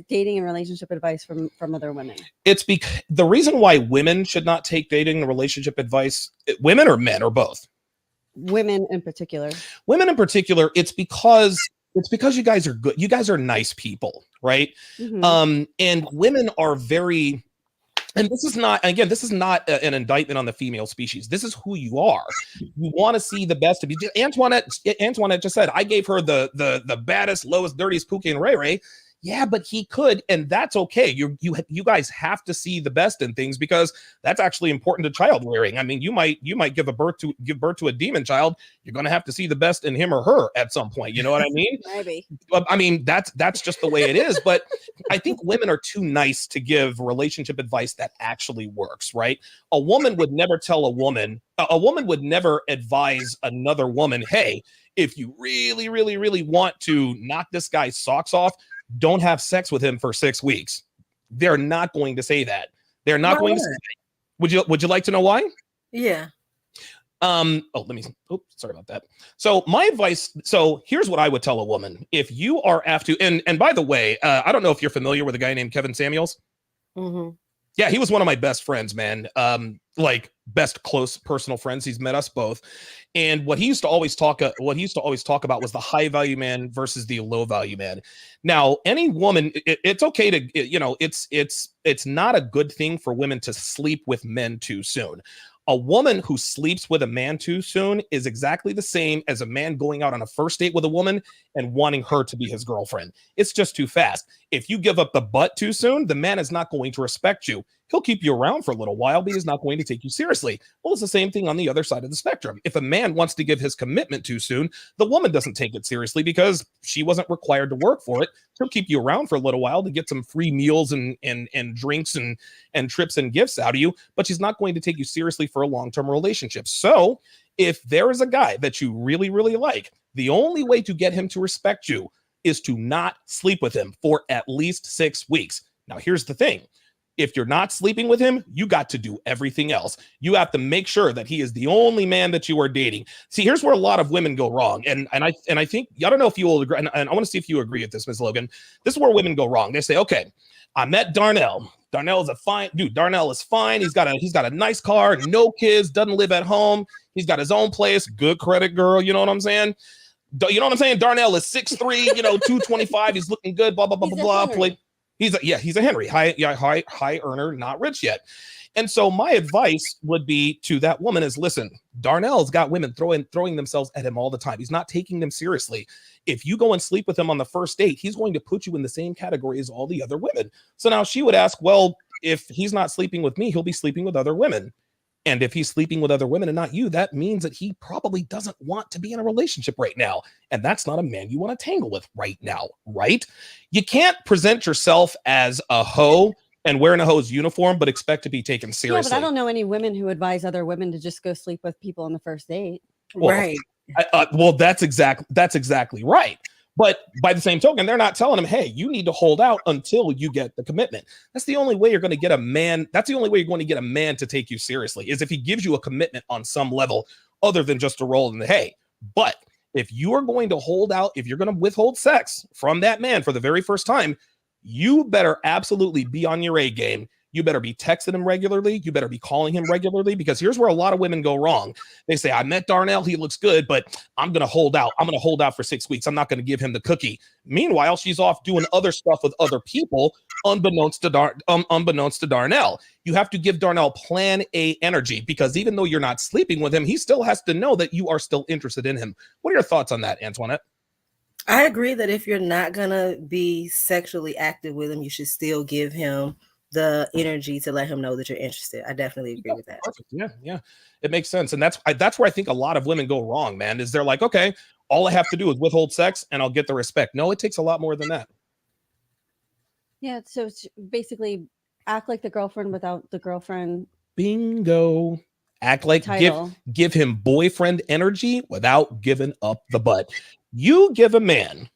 dating and relationship advice from other women? It's because the reason why women should not take dating and relationship advice, women or men or both? Women in particular. It's because you guys are good. You guys are nice people, right? And women are very, and this is not an indictment on the female species. This is who you are. You want to see the best of you. Antoinette just said, I gave her the baddest, lowest, dirtiest Pookie and Ray Ray. Yeah, but he could, and that's okay. You guys have to see the best in things because that's actually important to child rearing. I mean, you might give birth to a demon child. You're going to have to see the best in him or her at some point. You know what I mean? Maybe. I mean, that's just the way it is. But I think women are too nice to give relationship advice that actually works, right? A woman would never advise another woman, hey, if you really, really, really want to knock this guy's socks off, don't have sex with him for 6 weeks. They're not going to say that. They're not going to say that. Would you like to know why? Yeah. Sorry about that. So my advice, here's what I would tell a woman. If you are after, and by the way, I don't know if you're familiar with a guy named Kevin Samuels. Yeah, he was one of my best friends, man. Like best close personal friends. He's met us both. And what he used to always talk about was the high value man versus the low value man. Now, any woman, it's okay to, it's not a good thing for women to sleep with men too soon. A woman who sleeps with a man too soon is exactly the same as a man going out on a first date with a woman and wanting her to be his girlfriend. It's just too fast. If you give up the butt too soon, the man is not going to respect you. He'll keep you around for a little while, but he's not going to take you seriously. Well, it's the same thing on the other side of the spectrum. If a man wants to give his commitment too soon, the woman doesn't take it seriously because she wasn't required to work for it. She'll keep you around for a little while to get some free meals and drinks and trips and gifts out of you, but she's not going to take you seriously for a long-term relationship. So if there is a guy that you really, really like, the only way to get him to respect you is to not sleep with him for at least 6 weeks. Now, here's the thing. If you're not sleeping with him, you got to do everything else. You have to make sure that he is the only man that you are dating. See, here's where a lot of women go wrong. And I think, I don't know if you will agree, and I want to see if you agree with this, Ms. Logan. This is where women go wrong. They say, okay, I met Darnell. Darnell is a fine dude. Darnell is fine. He's got a nice car, no kids, doesn't live at home. He's got his own place, good credit girl. You know what I'm saying? Darnell is 6'3", 225. He's looking good, blah, blah, blah, blah, blah. He's a Henry, high earner, not rich yet. And so my advice would be to that woman is, listen, Darnell's got women throwing themselves at him all the time. He's not taking them seriously. If you go and sleep with him on the first date, he's going to put you in the same category as all the other women. So now she would ask, well, if he's not sleeping with me, he'll be sleeping with other women. And if he's sleeping with other women and not you, that means that he probably doesn't want to be in a relationship right now. And that's not a man you want to tangle with right now, right? You can't present yourself as a hoe and wearing a hoe's uniform, but expect to be taken seriously. Yeah, but I don't know any women who advise other women to just go sleep with people on the first date. Well, Right. That's exactly right. But by the same token, they're not telling him, hey, you need to hold out until you get the commitment. That's the only way you're going to get a man. That's the only way you're going to get a man to take you seriously is if he gives you a commitment on some level other than just a roll in the hay. But If you are going to hold out, if you're going to withhold sex from that man for the very first time, you better absolutely be on your A game. You better be texting him regularly. You better be calling him regularly, because here's where a lot of women go wrong. They say, I met Darnell. He looks good, but I'm going to hold out. I'm going to hold out for 6 weeks. I'm not going to give him the cookie. Meanwhile, she's off doing other stuff with other people, unbeknownst to Darnell. You have to give Darnell plan A energy, because even though you're not sleeping with him, he still has to know that you are still interested in him. What are your thoughts on that, Antoinette? I agree that if you're not going to be sexually active with him, you should still give him the energy to let him know that you're interested. I definitely agree with that. Perfect. Yeah. It makes sense. And that's where I think a lot of women go wrong, man, is they're like, okay, all I have to do is withhold sex and I'll get the respect. No, it takes a lot more than that. Yeah. So it's basically act like the girlfriend without the girlfriend. Bingo. Act like give him boyfriend energy without giving up the butt. You give a man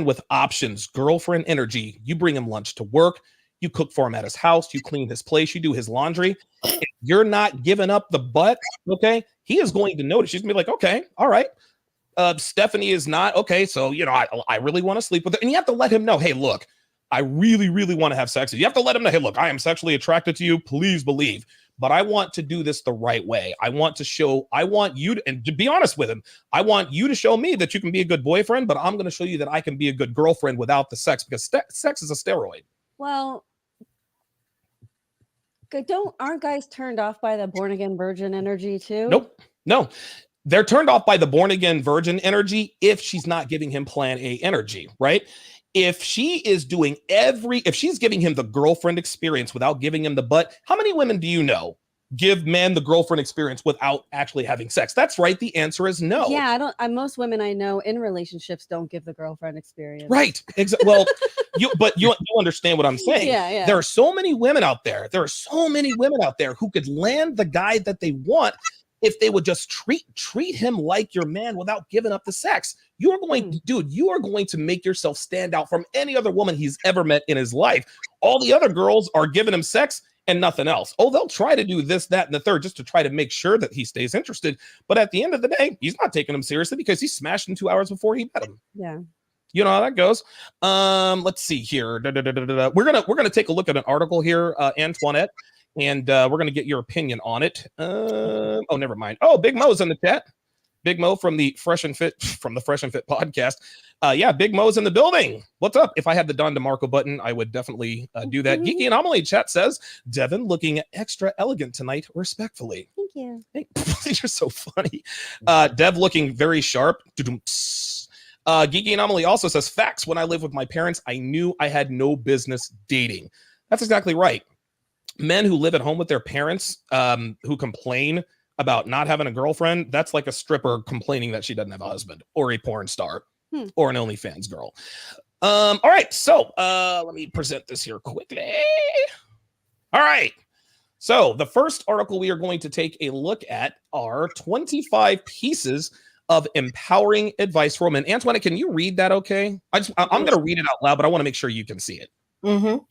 with options, girlfriend energy. You bring him lunch to work. You cook for him at his house. You clean his place. You do his laundry. If you're not giving up the butt, okay, he is going to notice. She's going to be like, okay, all right. Stephanie is not, okay, so, I really want to sleep with her. And you have to let him know, hey, look, I really, really want to have sex. You have to let him know, hey, look, I am sexually attracted to you. Please believe. But I want to do this the right way. I want you to, and to be honest with him, I want you to show me that you can be a good boyfriend, but I'm going to show you that I can be a good girlfriend without the sex, because sex is a steroid. Well, aren't guys turned off by the born again virgin energy too? Nope. No. They're turned off by the born again virgin energy if she's not giving him plan A energy, right? If she's giving him the girlfriend experience without giving him the butt, how many women do you know give men the girlfriend experience without actually having sex? That's right. The answer is no. Yeah, most women I know in relationships don't give the girlfriend experience. Right. Well, you understand what I'm saying. Yeah. There are so many women out there. Who could land the guy that they want if they would just treat him like your man without giving up the sex. You are going to make yourself stand out from any other woman he's ever met in his life. All the other girls are giving him sex and nothing else. Oh, they'll try to do this, that, and the third just to try to make sure that he stays interested. But at the end of the day, he's not taking him seriously because he smashed him 2 hours before he met him. Yeah. You know how that goes. Let's see here. We're gonna take a look at an article here, Antoinette, and we're gonna get your opinion on it. Oh, never mind. Oh, Big Mo's in the chat. Big Mo from the Fresh and Fit podcast. Yeah, Big Mo's in the building. What's up? If I had the Don DeMarco button, I would definitely do that. Geeky Anomaly chat says, Devin looking extra elegant tonight, respectfully. Thank you. Hey, you're so funny. Dev looking very sharp. Geeky Anomaly also says, facts. When I lived with my parents, I knew I had no business dating. That's exactly right. Men who live at home with their parents, who complain about not having a girlfriend, that's like a stripper complaining that she doesn't have a husband, or a porn star, or an OnlyFans girl. All right, so let me present this here quickly. All right, so the first article we are going to take a look at are 25 pieces of empowering advice for women. Antoinette, can you read that okay? I'm going to read it out loud, but I want to make sure you can see it. Mm-hmm.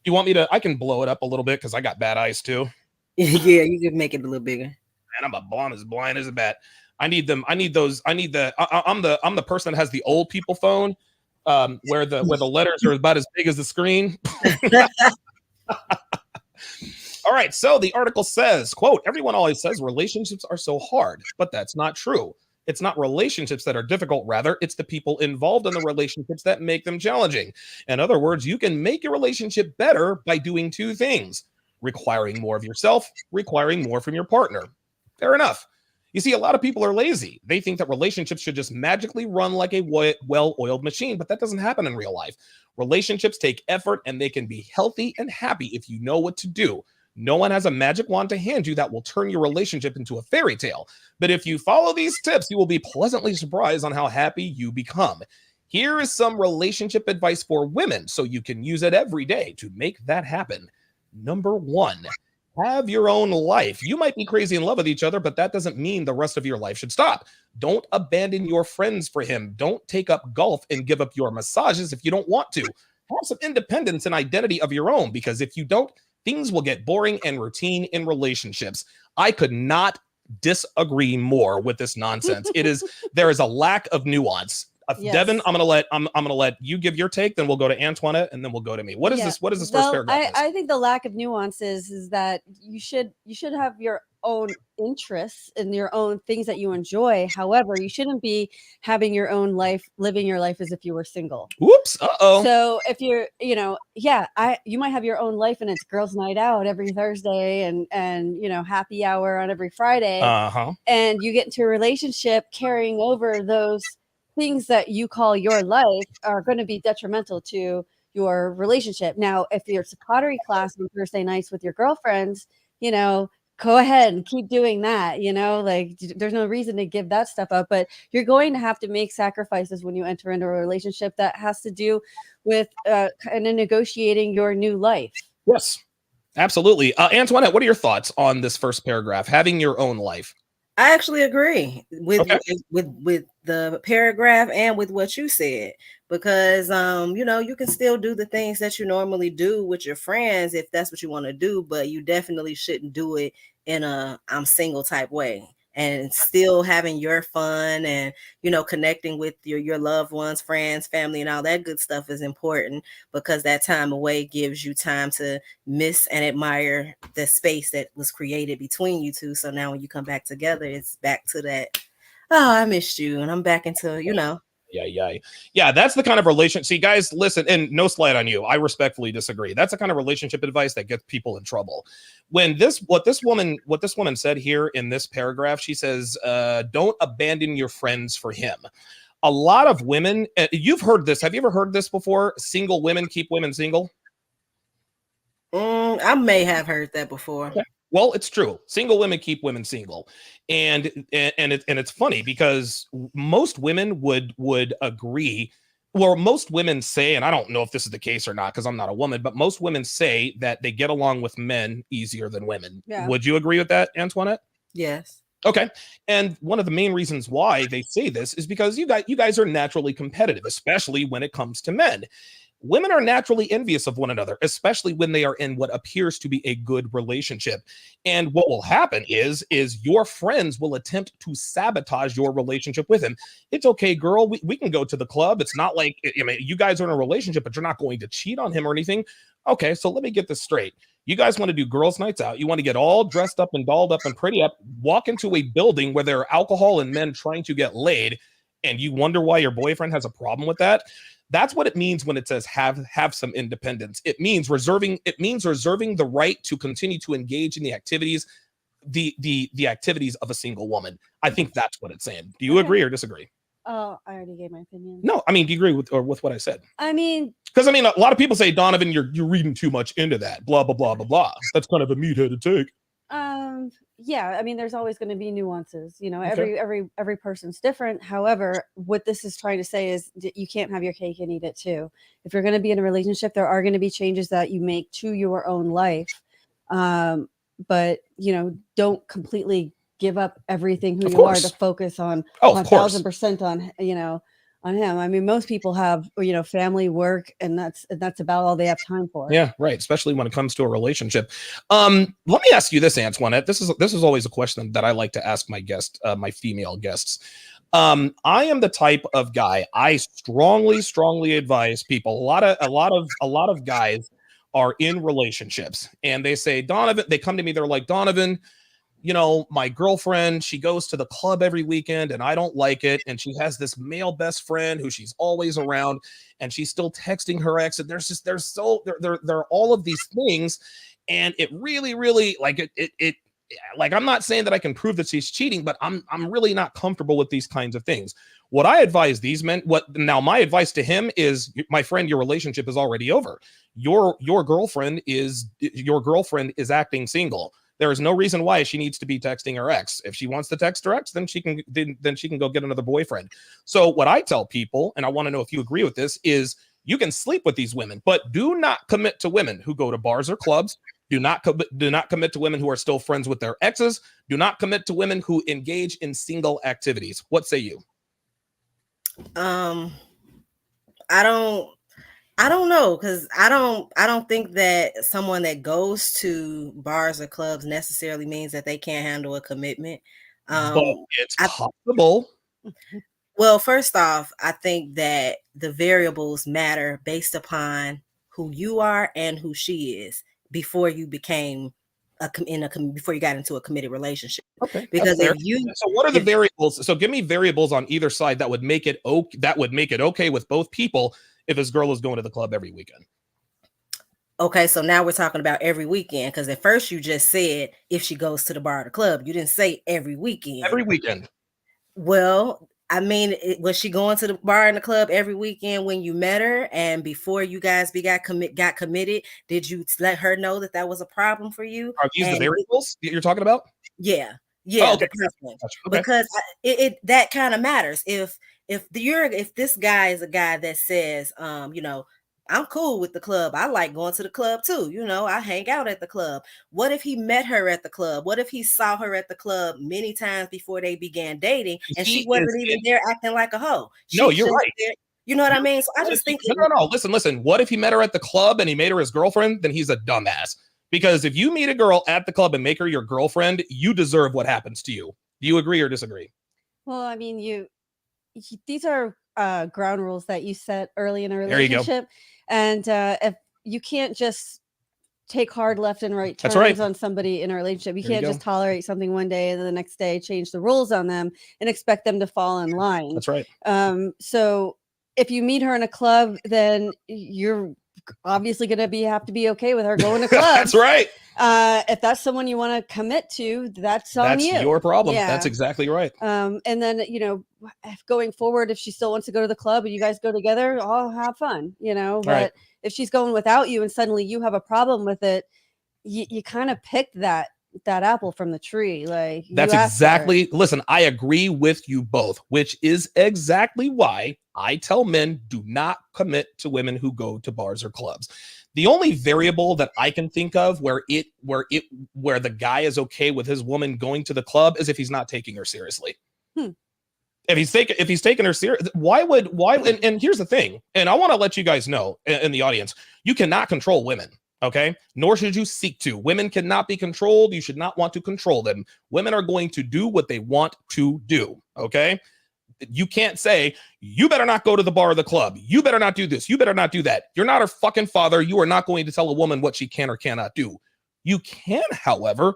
You want me to? I can blow it up a little bit because I got bad eyes too. Yeah, you can make it a little bigger. And I'm as blind as a bat. I need them. I need those. I'm the person that has the old people phone, where the letters are about as big as the screen. All right. So the article says, quote, everyone always says relationships are so hard, but that's not true. It's not relationships that are difficult. Rather, it's the people involved in the relationships that make them challenging. In other words, you can make your relationship better by doing two things: requiring more of yourself, requiring more from your partner. Fair enough. You see, a lot of people are lazy. They think that relationships should just magically run like a well-oiled machine, but that doesn't happen in real life. Relationships take effort, and they can be healthy and happy if you know what to do. No one has a magic wand to hand you that will turn your relationship into a fairy tale. But if you follow these tips, you will be pleasantly surprised on how happy you become. Here is some relationship advice for women so you can use it every day to make that happen. Number 1. Have your own life. You might be crazy in love with each other, but that doesn't mean the rest of your life should stop. Don't abandon your friends for him. Don't take up golf and give up your massages if you don't want to. Have some independence and identity of your own, because if you don't, things will get boring and routine in relationships. I could not disagree more with this nonsense. There is a lack of nuance. Yes. Devin, I'm gonna let you give your take, then we'll go to Antoinette, and then we'll go to me. What is this first paragraph? I think the lack of nuance is that you should have your own interests and your own things that you enjoy. However, you shouldn't be having your own life, living your life as if you were single. Whoops. Uh-oh. So if you're, you might have your own life and it's girls' night out every Thursday and happy hour on every Friday. And you get into a relationship, carrying over those things that you call your life are going to be detrimental to your relationship. Now, if it's a pottery class on Thursday nights with your girlfriends, go ahead and keep doing that. There's no reason to give that stuff up, but you're going to have to make sacrifices when you enter into a relationship that has to do with kind of negotiating your new life. Yes, absolutely. Antoinette, what are your thoughts on this first paragraph, having your own life? I actually agree with the paragraph and with what you said, because you can still do the things that you normally do with your friends if that's what you want to do, but you definitely shouldn't do it in a I'm single type way. And still having your fun and connecting with your loved ones, friends, family, and all that good stuff is important, because that time away gives you time to miss and admire the space that was created between you two. So now when you come back together, it's back to that, oh, I missed you, and I'm back into Yeah, that's the kind of relationship. See, guys, listen, and no slight on you, I respectfully disagree. That's the kind of relationship advice that gets people in trouble. What this woman said here in this paragraph, she says, don't abandon your friends for him. A lot of women, you've heard this. Have you ever heard this before? Single women keep women single. I may have heard that before. Okay. Well, it's true. Single women keep women single, and it's funny because most women would agree, or most women say, and I don't know if this is the case or not because I'm not a woman, but most women say that they get along with men easier than women. Yeah. Would you agree with that, Antoinette? Yes. Okay. And one of the main reasons why they say this is because you guys are naturally competitive, especially when it comes to men. Women are naturally envious of one another, especially when they are in what appears to be a good relationship. And what will happen is your friends will attempt to sabotage your relationship with him. It's okay, girl. We can go to the club. It's not like, you guys are in a relationship, but you're not going to cheat on him or anything. Okay, so let me get this straight. You guys want to do girls' nights out. You want to get all dressed up and dolled up and pretty up, walk into a building where there are alcohol and men trying to get laid, and you wonder why your boyfriend has a problem with that. That's what it means when it says have some independence. It means reserving the right to continue to engage in the activities, the activities of a single woman. I think that's what it's saying. Do you agree or disagree? Oh, I already gave my opinion. No, do you agree with what I said? Because a lot of people say, Donovan, you're reading too much into that. Blah blah blah blah blah. That's kind of a meatheaded take. Yeah, there's always going to be nuances. Okay. Every person's different. However, what this is trying to say is that you can't have your cake and eat it too. If you're going to be in a relationship, there are going to be changes that you make to your own life. But don't completely give up everything who you are to focus on 1,000% on him. Most people have, family, work, and that's about all they have time for. Yeah, right. Especially when it comes to a relationship. Let me ask you this, Antoinette. This is always a question that I like to ask my female guests. I am the type of guy, I strongly advise people. A lot of guys are in relationships and they say, Donovan, they come to me, they're like, Donovan, my girlfriend, she goes to the club every weekend and I don't like it. And she has this male best friend who she's always around and she's still texting her ex. And there are all of these things. And it really, like I'm not saying that I can prove that she's cheating, but I'm really not comfortable with these kinds of things. What I advise these men, my advice to him is, my friend, your relationship is already over. Your girlfriend is acting single. There is no reason why she needs to be texting her ex. If she wants to text her ex, then she can go get another boyfriend. So what I tell people, and I want to know if you agree with this, is you can sleep with these women, but do not commit to women who go to bars or clubs. Do not commit to women who are still friends with their exes. Do not commit to women who engage in single activities. What say you? I I don't know, because I don't think that someone that goes to bars or clubs necessarily means that they can't handle a commitment. But it's possible. Well, first off, I think that the variables matter based upon who you are and who she is before you became before you got into a committed relationship. Okay, Because if you, so what are the variables? So give me variables on either side that would make it okay with both people if this girl is going to the club every weekend. Okay, so now we're talking about every weekend, because at first you just said if she goes to the bar or the club. You didn't say every weekend. Every weekend. Well, I mean, was she going to the bar and the club every weekend when you met her, and before you guys got committed? Did you let her know that that was a problem for you? Are these the variables that you're talking about? Yeah, Oh, okay. okay. Because it that kind of matters. If this guy is a guy that says, I'm cool with the club. I like going to the club too. I hang out at the club. What if he met her at the club? What if he saw her at the club many times before they began dating, and she wasn't even there acting like a hoe? No, you're right. You know what I mean? So I just think no. Listen. What if he met her at the club and he made her his girlfriend? Then he's a dumbass. Because if you meet a girl at the club and make her your girlfriend, you deserve what happens to you. Do you agree or disagree? Well, I mean, these are ground rules that you set early in a relationship. And if you can't just take hard left and right turns on somebody in a relationship, you can't just tolerate something one day and then the next day change the rules on them and expect them to fall in line. That's right. So if you meet her in a club, then you're obviously going to have to be okay with her going to clubs. That's right. If that's someone you want to commit to, that's on you. That's your problem. Yeah. That's exactly right. And then, going forward, if she still wants to go to the club and you guys go together, I'll have fun, but right. If she's going without you and suddenly you have a problem with it, you kind of picked that apple from the tree. Like that's exactly, listen, I agree with you both, which is exactly why I tell men do not commit to women who go to bars or clubs. The only variable that I can think of where the guy is okay with his woman going to the club is if he's not taking her seriously. If he's taking her serious, why? And here's the thing, and I want to let you guys know in the audience, you cannot control women. Okay. Nor should you seek to. Women cannot be controlled. You should not want to control them. Women are going to do what they want to do. Okay. You can't say, you better not go to the bar or the club. You better not do this. You better not do that. You're not her fucking father. You are not going to tell a woman what she can or cannot do. You can, however,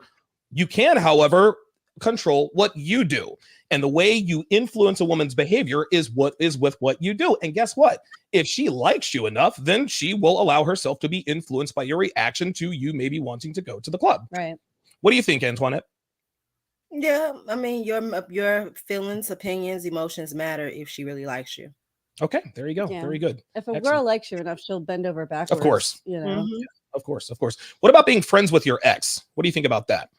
control what you do. And the way you influence a woman's behavior is with what you do. And guess what? If she likes you enough, then she will allow herself to be influenced by your reaction to you maybe wanting to go to the club. Right. What do you think, Antoinette? Yeah, I mean, your feelings, opinions, emotions matter if she really likes you. Okay, there you go. Yeah. Very good. If a girl likes you enough, she'll bend over backwards. Of course. Mm-hmm. Of course. What about being friends with your ex? What do you think about that?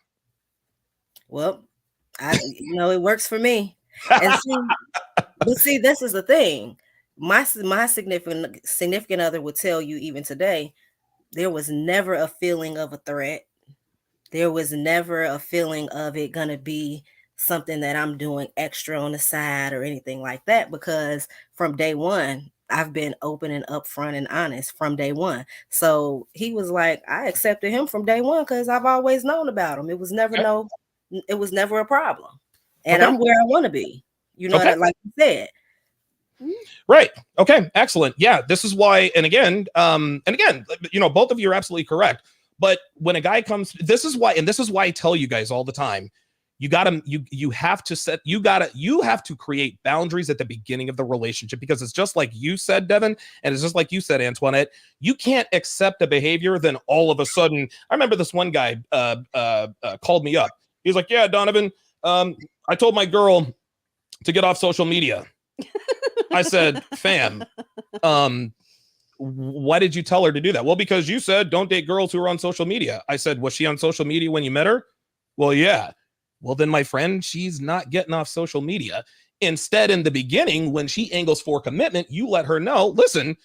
Well, it works for me. And see, this is the thing. My significant other would tell you even today, there was never a feeling of a threat. There was never a feeling of it going to be something that I'm doing extra on the side or anything like that, because from day one, I've been open and upfront and honest from day one. So he was like, I accepted him from day one because I've always known about him. It was never a problem. And I'm where I want to be, like you said. Right. Okay. Excellent. Yeah. This is why. And again, both of you are absolutely correct. But when a guy comes, this is why I tell you guys all the time, you have to create boundaries at the beginning of the relationship, because it's just like you said, Devon, and it's just like you said, Antoinette, you can't accept a behavior. Then all of a sudden, I remember this one guy called me up. He's like, yeah, Donovan, I told my girl to get off social media. I said, fam, why did you tell her to do that? Well, because you said don't date girls who are on social media. I said, was she on social media when you met her? Well, yeah. Well, then, my friend, she's not getting off social media. Instead, in the beginning, when she angles for commitment, you let her know, listen,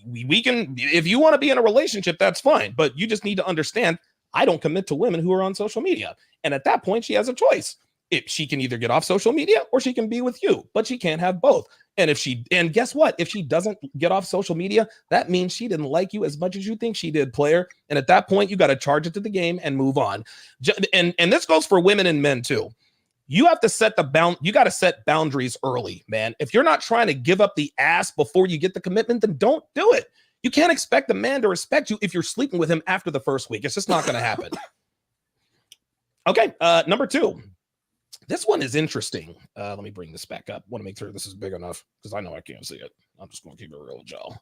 we can, if you want to be in a relationship, that's fine. But you just need to understand, I don't commit to women who are on social media. And at that point, she has a choice. If she can either get off social media or she can be with you, but she can't have both. And guess what? If she doesn't get off social media, that means she didn't like you as much as you think she did, player. And at that point, you got to charge it to the game and move on. And this goes for women and men too. You have to set you got to set boundaries early, man. If you're not trying to give up the ass before you get the commitment, then don't do it. You can't expect a man to respect you if you're sleeping with him after the first week. It's just not going to happen. Okay, number 2. This one is interesting. Let me bring this back up. Want to make sure this is big enough because I know I can't see it. I'm just going to keep it real, Joe.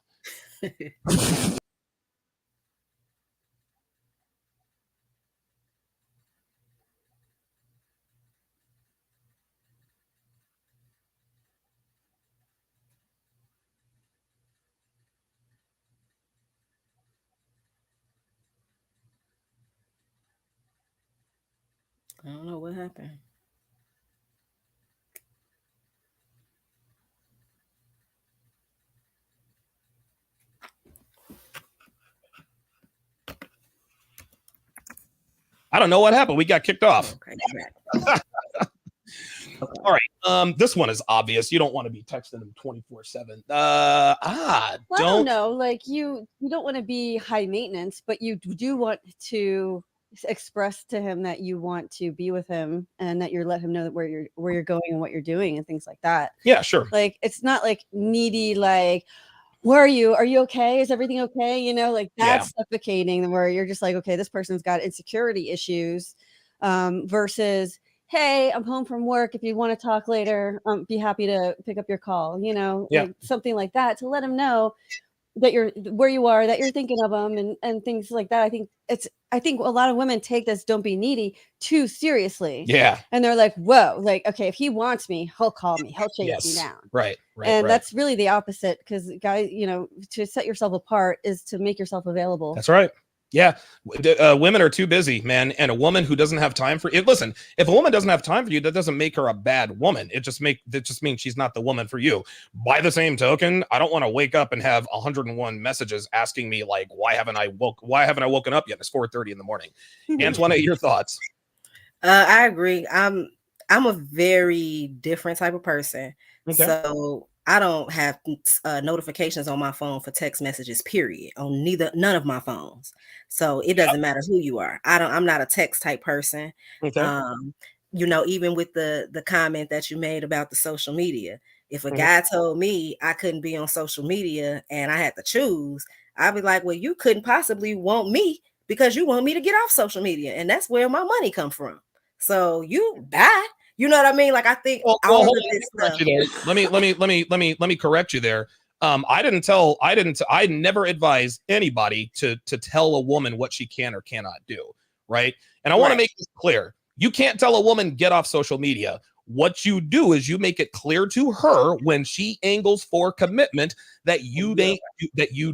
I don't know what happened. I don't know what happened. We got kicked off. Okay, All right. This one is obvious. You don't want to be texting him 24/7. Well, I don't know. Like you don't want to be high maintenance, but you do want to express to him that you want to be with him and that you're let him know that where you're going and what you're doing and things like that. Yeah, sure. Like it's not like needy, like, where are you? Are you okay? Is everything okay? You know, like that's suffocating where you're just like, okay, this person's got insecurity issues versus, hey, I'm home from work. If you want to talk later, be happy to pick up your call, you know, like something like that to let him know that you're where you are, that you're thinking of them and things like that. I think a lot of women take this "don't be needy" too seriously. Yeah. And they're like, whoa, like, okay, if he wants me, he'll call me, he'll chase me down. Right. And that's really the opposite because guys, you know, to set yourself apart is to make yourself available. That's right. Yeah. Women are too busy, man. And a woman who doesn't have time for it. Listen, if a woman doesn't have time for you, that doesn't make her a bad woman. It just means she's not the woman for you. By the same token, I don't want to wake up and have 101 messages asking me like, why haven't I woken up yet? It's 4:30 in the morning. Antoinette, your thoughts? I agree. I'm a very different type of person. Okay. So I don't have notifications on my phone for text messages, period, on none of my phones. So it doesn't matter who you are. I'm not a text type person. Okay. You know, even with the comment that you made about the social media, if a guy told me I couldn't be on social media and I had to choose, I'd be like, well, you couldn't possibly want me because you want me to get off social media. And that's where my money come from. So you bye. You know what I mean? Like I think all of this stuff. Let me correct you there. I never advise anybody to tell a woman what she can or cannot do. Right. And I want to make this clear. You can't tell a woman get off social media. What you do is you make it clear to her when she angles for commitment that you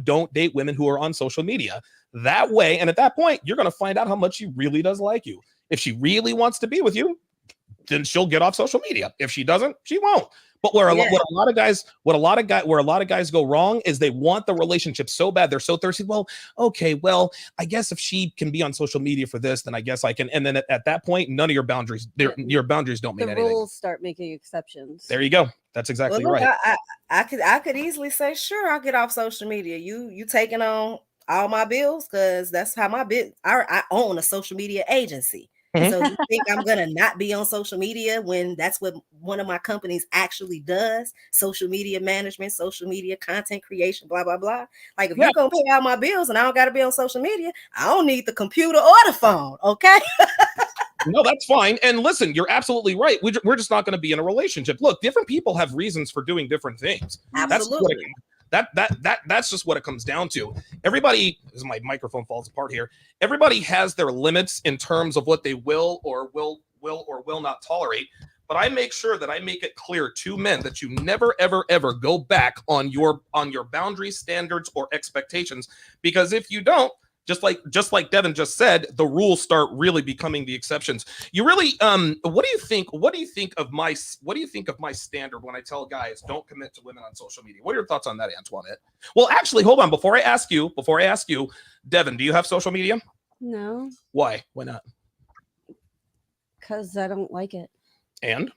don't date women who are on social media. That way, and at that point, you're going to find out how much she really does like you. If she really wants to be with you, then she'll get off social media. If she doesn't, she won't. But where a lot of guys go wrong is they want the relationship so bad, they're so thirsty. Well, okay, well, I guess if she can be on social media for this, then I guess I can. And then at that point, none of your boundaries, your boundaries don't mean anything. The rules start making exceptions. There you go. That's exactly right. I could easily say, sure, I'll get off social media. You taking on all my bills because that's how my I own a social media agency. So you think I'm going to not be on social media when that's what one of my companies actually does? Social media management, social media content creation, blah, blah, blah. Like if you're going to pay out my bills and I don't got to be on social media, I don't need the computer or the phone. Okay. No, that's fine. And listen, you're absolutely right. We're just not going to be in a relationship. Look, different people have reasons for doing different things. Absolutely. That's just what it comes down to. Everybody, as my microphone falls apart here, everybody has their limits in terms of what they will or will not tolerate. But I make sure that I make it clear to men that you never, ever, ever go back on your boundaries, standards, or expectations. Because if you don't, just like Devin just said, the rules start really becoming the exceptions. You really, what do you think of my standard when I tell guys don't commit to women on social media? What are your thoughts on that, Antoinette? Well, actually, hold on. Before I ask you, Devin, do you have social media? No. Why? Why not? Because I don't like it. And?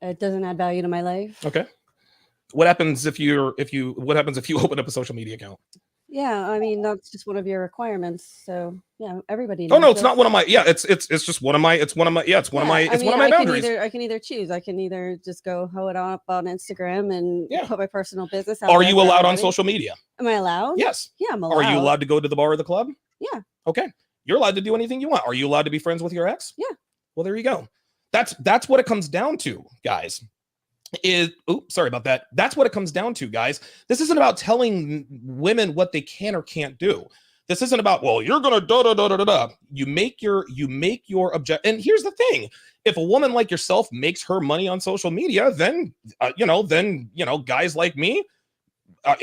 It doesn't add value to my life. Okay. What happens if you open up a social media account? Yeah, I mean that's just one of your requirements. So yeah, everybody. Oh no, knows it's not this. one of my. Yeah, it's just one of my. It's one of my. Yeah, it's one of my. Yeah, I It's mean, one of my I can boundaries. I can either choose. I can either just go hoe it up on Instagram and Yeah. put my personal business out Are there you for allowed on everybody. social media? Am I allowed? Yes. Yeah, I'm allowed. Are you allowed to go to the bar or the club? Yeah. Okay. You're allowed to do anything you want. Are you allowed to be friends with your ex? Yeah. Well, there you go. That's what it comes down to, guys. Sorry about that. That's what it comes down to, guys. This isn't about telling women what they can or can't do. This isn't about, well, you're gonna da da da da da. You make your object. And here's the thing: if a woman like yourself makes her money on social media, then guys like me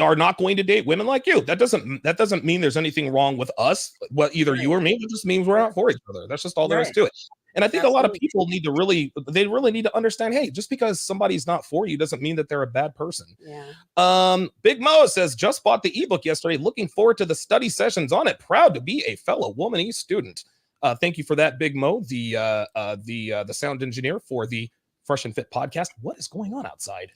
are not going to date women like you. That doesn't mean there's anything wrong with us. What either you or me. It just means we're not for each other. That's just all there is to it. And I think a lot of people need to really need to understand, hey, just because somebody's not for you doesn't mean that they're a bad person. Yeah. Big Mo says, just bought the ebook yesterday. Looking forward to the study sessions on it. Proud to be a fellow Womanese student. Thank you for that, Big Mo, the sound engineer for the Fresh and Fit podcast. What is going on outside?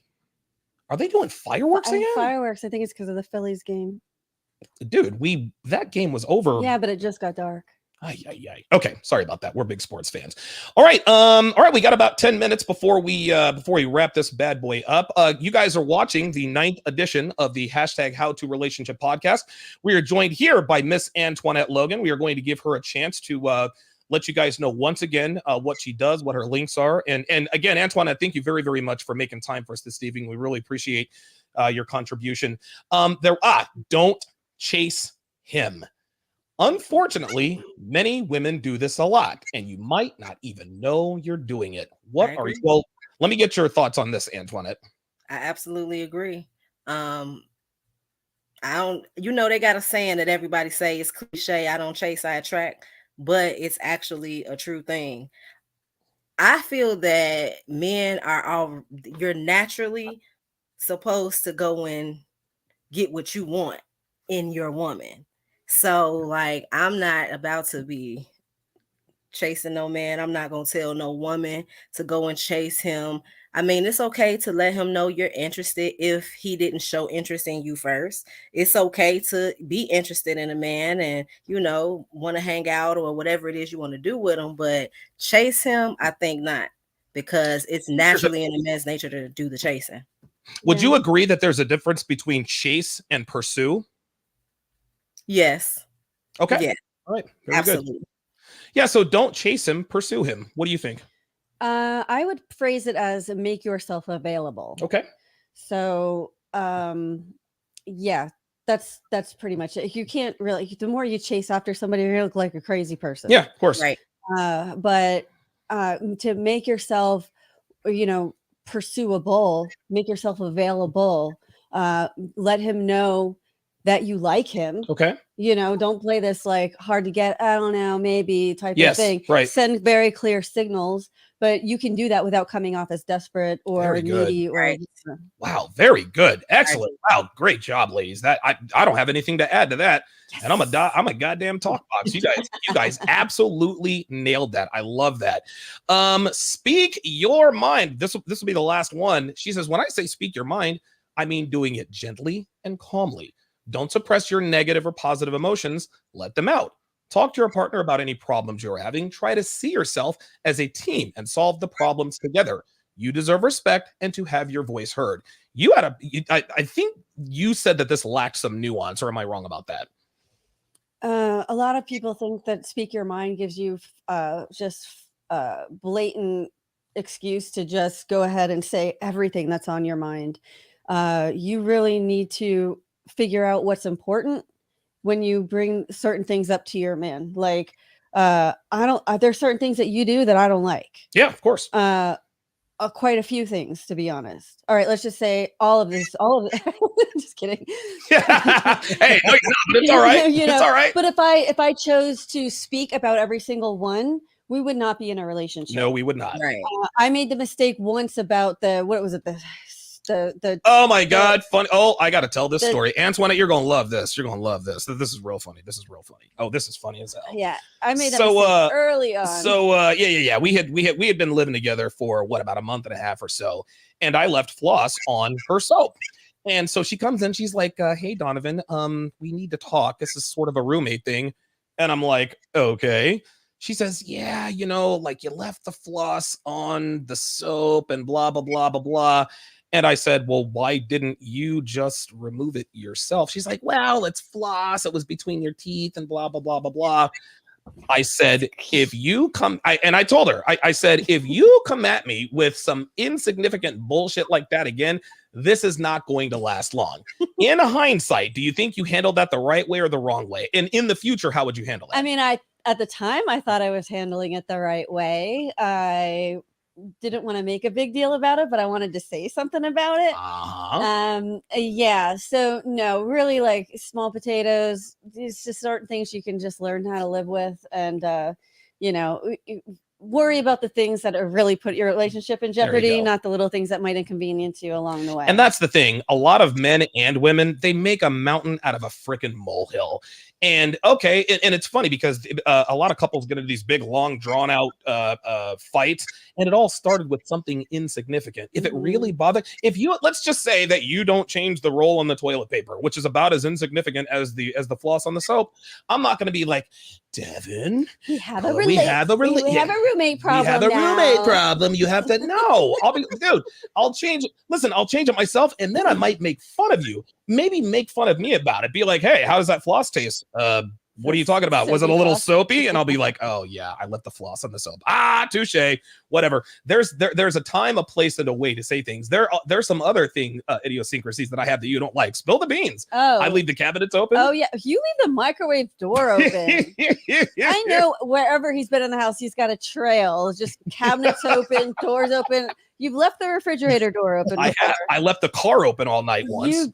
Are they doing fireworks again? Fireworks. I think it's because of the Phillies game. Dude, that game was over. Yeah, but it just got dark. Okay, sorry about that. We're big sports fans. All right, we got about 10 minutes before we wrap this bad boy up. You guys are watching the 9th edition of the #HowToRelationship podcast. We are joined here by Miss Antoinette Logan. We are going to give her a chance to let you guys know once again what she does, what her links are. And again, Antoinette, thank you very, very much for making time for us this evening. We really appreciate your contribution. Don't chase him. Unfortunately, many women do this a lot, and you might not even know you're doing it. Well, let me get your thoughts on this, Antoinette. I absolutely agree. They got a saying that everybody say is cliche. I don't chase, I attract, but it's actually a true thing. I feel that men you're naturally supposed to go and get what you want in your woman. So, like, I'm not about to be chasing no man. I'm not going to tell no woman to go and chase him. I mean, it's okay to let him know you're interested if he didn't show interest in you first. It's okay to be interested in a man and, want to hang out or whatever it is you want to do with him. But chase him, I think not, because it's naturally in a man's nature to do the chasing. Would you agree that there's a difference between chase and pursue? Yes. Okay. Yeah. All right. Very absolutely. Good. Yeah. So don't chase him, pursue him. What do you think? I would phrase it as make yourself available. Okay. So, yeah, that's pretty much it. You can't really, the more you chase after somebody, you look like a crazy person. Yeah, of course. Right. But to make yourself, pursuable, make yourself available, let him know that you like him. Okay. Don't play this like hard to get, I don't know, maybe type of thing. Right. Send very clear signals, but you can do that without coming off as desperate or needy. Or wow, very good. Excellent. Wow, great job, ladies. That I don't have anything to add to that. Yes. And I'm a goddamn talk box. You guys absolutely nailed that. I love that. Speak your mind. This will be the last one. She says, when I say speak your mind, I mean doing it gently and calmly. Don't suppress your negative or positive emotions. Let them out. Talk to your partner about any problems you're having. Try to see yourself as a team and solve the problems together. You deserve respect and to have your voice heard. I think you said that this lacked some nuance, or am I wrong about that? A lot of people think that speak your mind gives you just blatant excuse to just go ahead and say everything that's on your mind. You really need to figure out what's important when you bring certain things up to your man. Like, there's certain things that you do that I don't like. Yeah, of course. Quite a few things, to be honest. All right, let's just say all of it. Just kidding. Hey, no, but it's all right. It's all right. But if I chose to speak about every single one, we would not be in a relationship. No, we would not. Right. I made the mistake once about the the Oh my God, funny. Oh, I got to tell this story. Antoinette, you're going to love this. You're going to love this. This is real funny. This is real funny. Oh, this is funny as hell. Yeah, I made that mistake early on. So yeah. We had been living together for about a month and a half or so, and I left floss on her soap. And so she comes in, she's like, hey, Donovan, we need to talk. This is sort of a roommate thing. And I'm like, okay. She says, yeah, like you left the floss on the soap and blah, blah, blah, blah, blah. And I said, well, why didn't you just remove it yourself? She's like, well, it's floss. It was between your teeth and blah, blah, blah, blah, blah. I said, if you come, I told her, I said, if you come at me with some insignificant bullshit like that again, this is not going to last long. In hindsight, do you think you handled that the right way or the wrong way? And in the future, how would you handle that? I mean, at the time, I thought I was handling it the right way. I didn't want to make a big deal about it, but I wanted to say something about it. Yeah. So no, really, like small potatoes. It's just certain things you can just learn how to live with, and worry about the things that are really put your relationship in jeopardy, not the little things that might inconvenience you along the way. And that's the thing. A lot of men and women, they make a mountain out of a freaking molehill. And okay, and it's funny because a lot of couples get into these big, long, drawn out fights, and it all started with something insignificant. If it really bothered, let's just say that you don't change the roll on the toilet paper, which is about as insignificant as the floss on the soap, I'm not going to be like, Devin, we have a roommate problem. We have a roommate problem. You have to know. I'll change it. Listen, I'll change it myself, and then I might make fun of you. Maybe make fun of me about it. Be like, hey, how does that floss taste? What are you talking about? Was it a little soapy? And I'll be like, oh yeah, I left the floss on the soap. Touche. Whatever. There's a time, a place, and a way to say things. There's some other idiosyncrasies that I have that you don't like. Spill the beans. Oh, I leave the cabinets open. Oh yeah, you leave the microwave door open. I know wherever he's been in the house, he's got a trail. Just cabinets open, doors open. You've left the refrigerator door open. I left the car open all night once.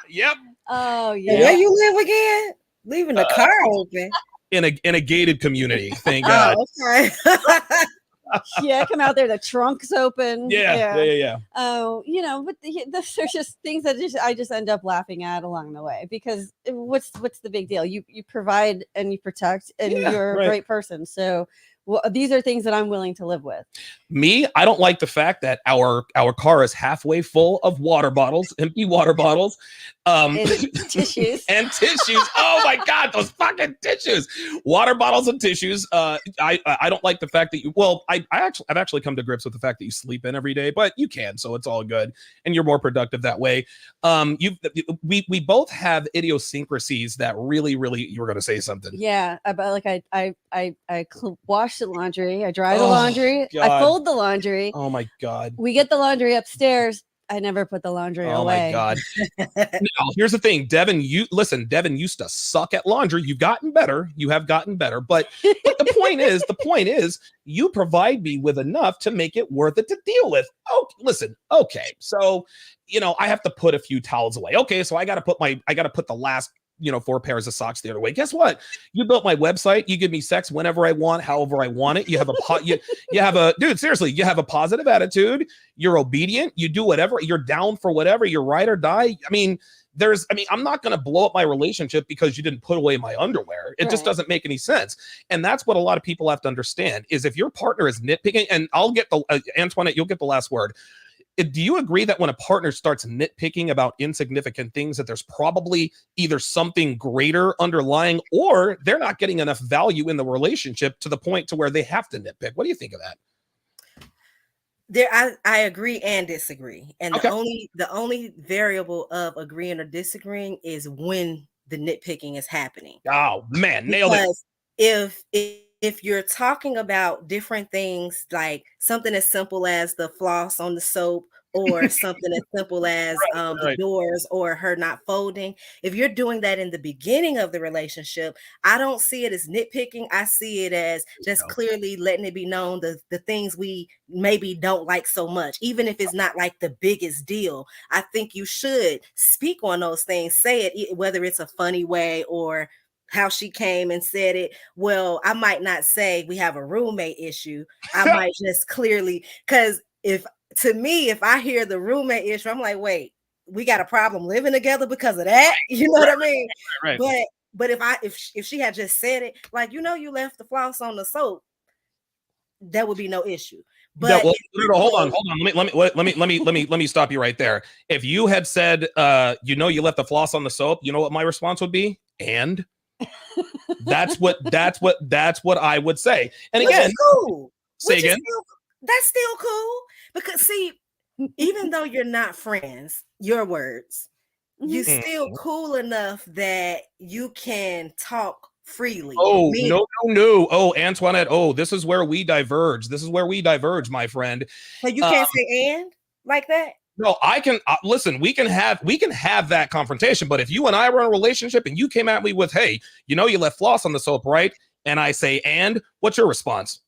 Yep. Oh yeah. Where you live again? Leaving the car open in a gated community. Thank God. Okay. Yeah, come out there. The trunk's open. Yeah. Oh, but there's just things that I just end up laughing at along the way, because what's the big deal? You provide and you protect, and you're a great person. So. Well, these are things that I'm willing to live with. Me, I don't like the fact that our car is halfway full of water bottles, empty water bottles, and tissues. And tissues. Oh my God, those fucking tissues! Water bottles and tissues. I don't like the fact that you. Well, I've actually come to grips with the fact that you sleep in every day, but you can, so it's all good, and you're more productive that way. We both have idiosyncrasies that really, you were going to say something. Yeah, about like I wash the laundry, I dry the laundry, God. I fold the laundry. Oh my God. We get the laundry upstairs. I never put the laundry away. Oh my God. Now, here's the thing, Devin, Devin used to suck at laundry. You've gotten better. You have gotten better. But the point is, you provide me with enough to make it worth it to deal with. Oh, listen. Okay. So, I have to put a few towels away. Okay. So I got to put the last 4 pairs of socks the other way. Guess what? You built my website. You give me sex whenever I want, however I want it. You have dude, seriously, you have a positive attitude. You're obedient. You do whatever. You're down for whatever. You're ride or die. I'm not going to blow up my relationship because you didn't put away my underwear. It just doesn't make any sense. And that's what a lot of people have to understand is if your partner is nitpicking, and I'll get Antoinette, you'll get the last word. Do you agree that when a partner starts nitpicking about insignificant things, that there's probably either something greater underlying, or they're not getting enough value in the relationship to the point to where they have to nitpick? What do you think of that? I agree and disagree. And the only variable of agreeing or disagreeing is when the nitpicking is happening. Oh man, nailed it. If you're talking about different things, like something as simple as the floss on the soap, or something as simple as the doors, or her not folding, if you're doing that in the beginning of the relationship, I don't see it as nitpicking. I see it as just clearly letting it be known the things we maybe don't like so much, even if it's not like the biggest deal. I think you should speak on those things, say it, whether it's a funny way or how she came and said it. Well, I might not say we have a roommate issue. I might just clearly, because if to me, if I hear the roommate issue, I'm like, wait, we got a problem living together because of that. You know what I mean? Right. But if she had just said it, like, you left the floss on the soap, that would be no issue. But no, hold on. Let me stop you right there. If you had said, you left the floss on the soap, you know what my response would be? And that's what I would say. And again, cool. Say again. That's still cool because see, even though you're not friends, your words, you're still cool enough that you can talk freely. Oh, no. Oh, Antoinette. Oh, this is where we diverge. My friend. So you can't say and like that? No, I can listen, we can have that confrontation, but if you and I were in a relationship and you came at me with, hey, you left floss on the soap, right? And I say, and what's your response?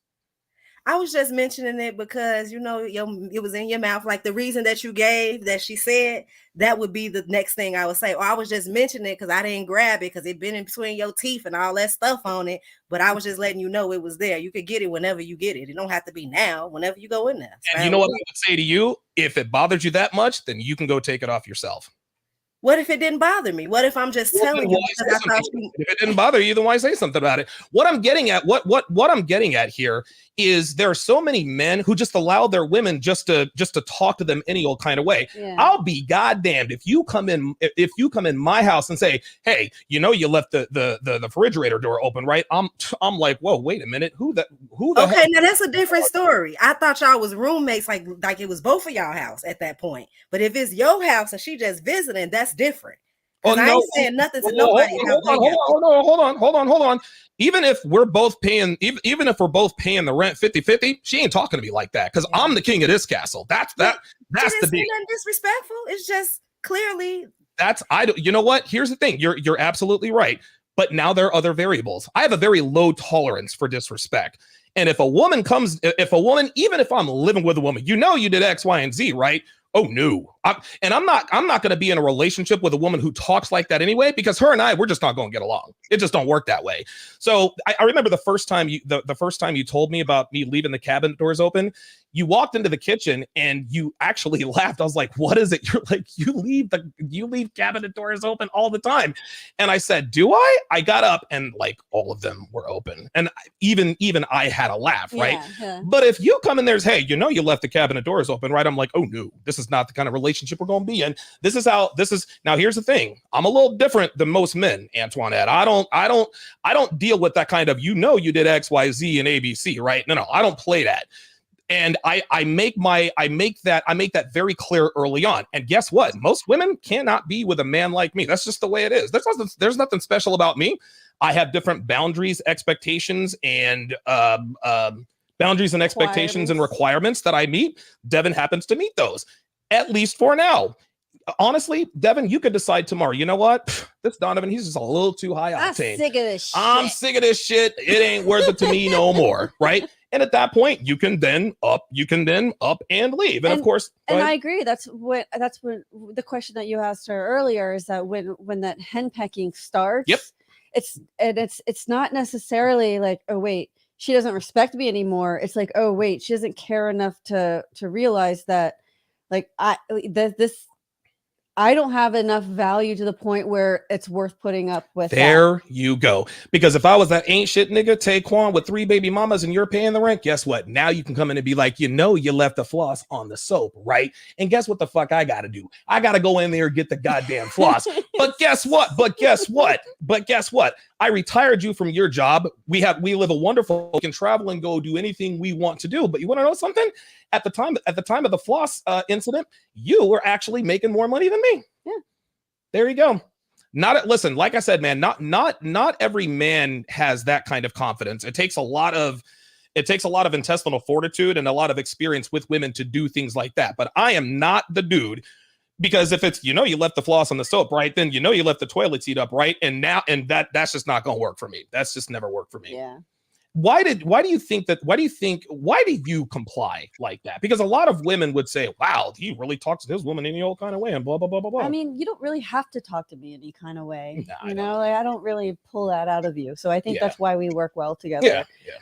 I was just mentioning it because, it was in your mouth. Like the reason that you gave that she said, that would be the next thing I would say. Or I was just mentioning it because I didn't grab it because it been in between your teeth and all that stuff on it. But I was just letting you know it was there. You could get it whenever you get it. It don't have to be now, whenever you go in there. And you know what I would say to you? If it bothers you that much, then you can go take it off yourself. What if it didn't bother me? What if I'm just telling you? If it didn't bother you, then why say something about it? What I'm getting at, what I'm getting at here is there are so many men who just allow their women just to talk to them any old kind of way. Yeah. I'll be goddamned if you come in my house and say, hey, you left the refrigerator door open, right? I'm like, whoa, wait a minute, who the okay, hell? Now that's a different story. I thought y'all was roommates, like it was both of y'all house at that point. But if it's your house and she just visiting, that's different. I ain't saying nothing to nobody. Hold on. Even if we're both paying the rent 50-50, she ain't talking to me like that because I'm the king of this castle. That's the deal. Nothing disrespectful. It's just clearly you know what? Here's the thing. You're absolutely right. But now there are other variables. I have a very low tolerance for disrespect. And if a woman, even if I'm living with a woman, you did X, Y, and Z, right? Oh no. I'm not going to be in a relationship with a woman who talks like that anyway, because her and we're just not going to get along. It just don't work that way. So I remember the first time you told me about me leaving the cabinet doors open, you walked into the kitchen and you actually laughed. I was like, what is it? You're like, you leave cabinet doors open all the time. And I said, do I? I got up and like all of them were open. And even I had a laugh, right? Yeah. But if you come in there's, hey, you left the cabinet doors open, right? I'm like, oh no, this is not the kind of relationship we're going to be in. Now here's the thing. I'm a little different than most men, Antoinette. I don't deal with that kind of, you did X, Y, Z and ABC, right? No, I don't play that. And I make that very clear early on. And guess what? Most women cannot be with a man like me. That's just the way it is. There's nothing special about me. I have different boundaries, expectations, and requirements that I meet. Devin happens to meet those, at least for now. Honestly, Devin, you could decide tomorrow. You know what? This Donovan, he's just a little too high octane. I'm sick of this shit. It ain't worth it to me no more, right? And at that point, you can then up and leave. And of course, I agree. That's what the question that you asked her earlier is that when that henpecking starts, yep, it's not necessarily like, oh wait, she doesn't respect me anymore. It's like, oh wait, she doesn't care enough to realize that like I don't have enough value to the point where it's worth putting up with. There you go. Because if I was that ain't shit nigga, Taekwon with 3 baby mamas and you're paying the rent, guess what? Now you can come in and be like, you left the floss on the soap, right? And guess what the fuck I got to do? I got to go in there and get the goddamn floss. But guess what? I retired you from your job. We live a wonderful, we can travel and go do anything we want to do. But you want to know something? At the time of the floss incident, you were actually making more money than me. Yeah. There you go. Listen, like I said, man, not every man has that kind of confidence. It takes a lot of intestinal fortitude and a lot of experience with women to do things like that. But I am not the dude. Because if it's, you left the floss on the soap, right? Then, you left the toilet seat up, right? And that's just not going to work for me. That's just never worked for me. Yeah. Why do you comply like that? Because a lot of women would say, wow, he really talks to this woman any old kind of way and blah, blah, blah, blah, blah. I mean, you don't really have to talk to me any kind of way. No, I don't really pull that out of you. So I think that's why we work well together. Yeah.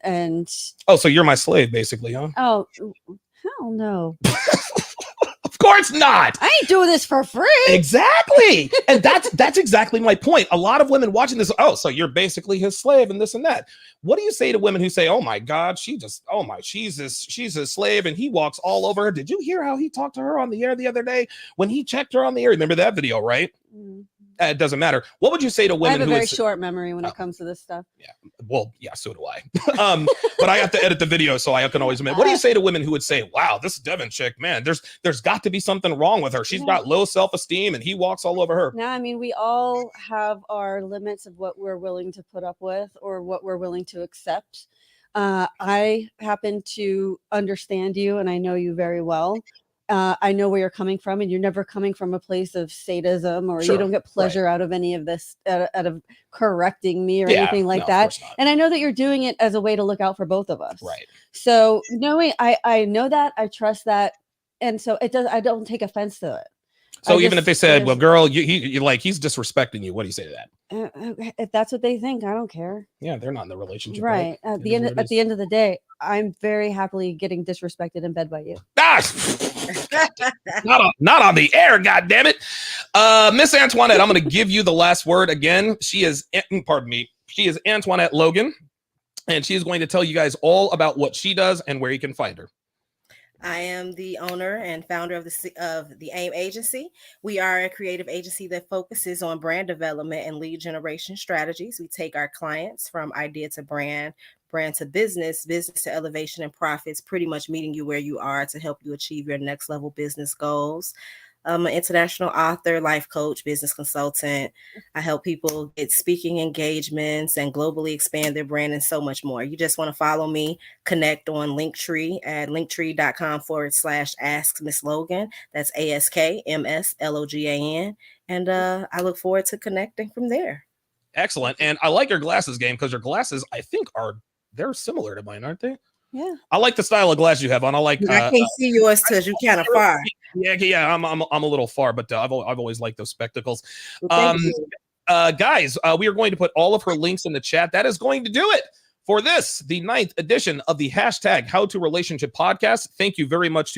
And so you're my slave basically, huh? Oh, Hell no. Of course not. I ain't doing this for free. Exactly. And that's exactly my point. A lot of women watching this, oh, so you're basically his slave and this and that. What do you say to women who say, oh my God, she's his slave and he walks all over her? Did you hear how he talked to her on the air the other day when he checked her on the air? Remember that video, right? It doesn't matter. What would you say to women? I have a very short memory when it comes to this stuff. Yeah. Well, yeah, so do I. But I have to edit the video, so I can always admit. What do you say to women who would say, wow, this Devon chick, man, there's got to be something wrong with her. She's got low self-esteem and he walks all over her. No, I mean, we all have our limits of what we're willing to put up with or what we're willing to accept. I happen to understand you and I know you very well. I know where you're coming from, and you're never coming from a place of sadism, or you don't get pleasure out of any of this, out of correcting me or anything like that. And I know that you're doing it as a way to look out for both of us. Right. So knowing, I know that, I trust that, and so I don't take offense to it. So even if they said, well, girl, he's disrespecting you, what do you say to that? If that's what they think, I don't care. Yeah, they're not in the relationship. Right. At the end of the day, I'm very happily getting disrespected in bed by you. Not on the air, goddammit. Miss Antoinette, I'm going to give you the last word again. She is Antoinette Logan, and she is going to tell you guys all about what she does and where you can find her. I am the owner and founder of the AIM agency. We are a creative agency that focuses on brand development and lead generation strategies. We take our clients from idea to brand to business to elevation and profits, pretty much meeting you where you are to help you achieve your next level business goals. I'm an international author, life coach, business consultant. I help people get speaking engagements and globally expand their brand and so much more. You just want to follow me, connect on Linktree at linktree.com/Ask Miss Logan. That's ASKMSLOGAN. And I look forward to connecting from there. Excellent. And I like your glasses game because your glasses, I think, they're similar to mine, aren't they? Yeah. I like the style of glass you have on. I can't see yours because you're kind of far. Yeah. I'm a little far, but I've always liked those spectacles. Well, guys, we are going to put all of her links in the chat. That is going to do it for the 9th edition of the #HowToRelationship podcast. Thank you very much to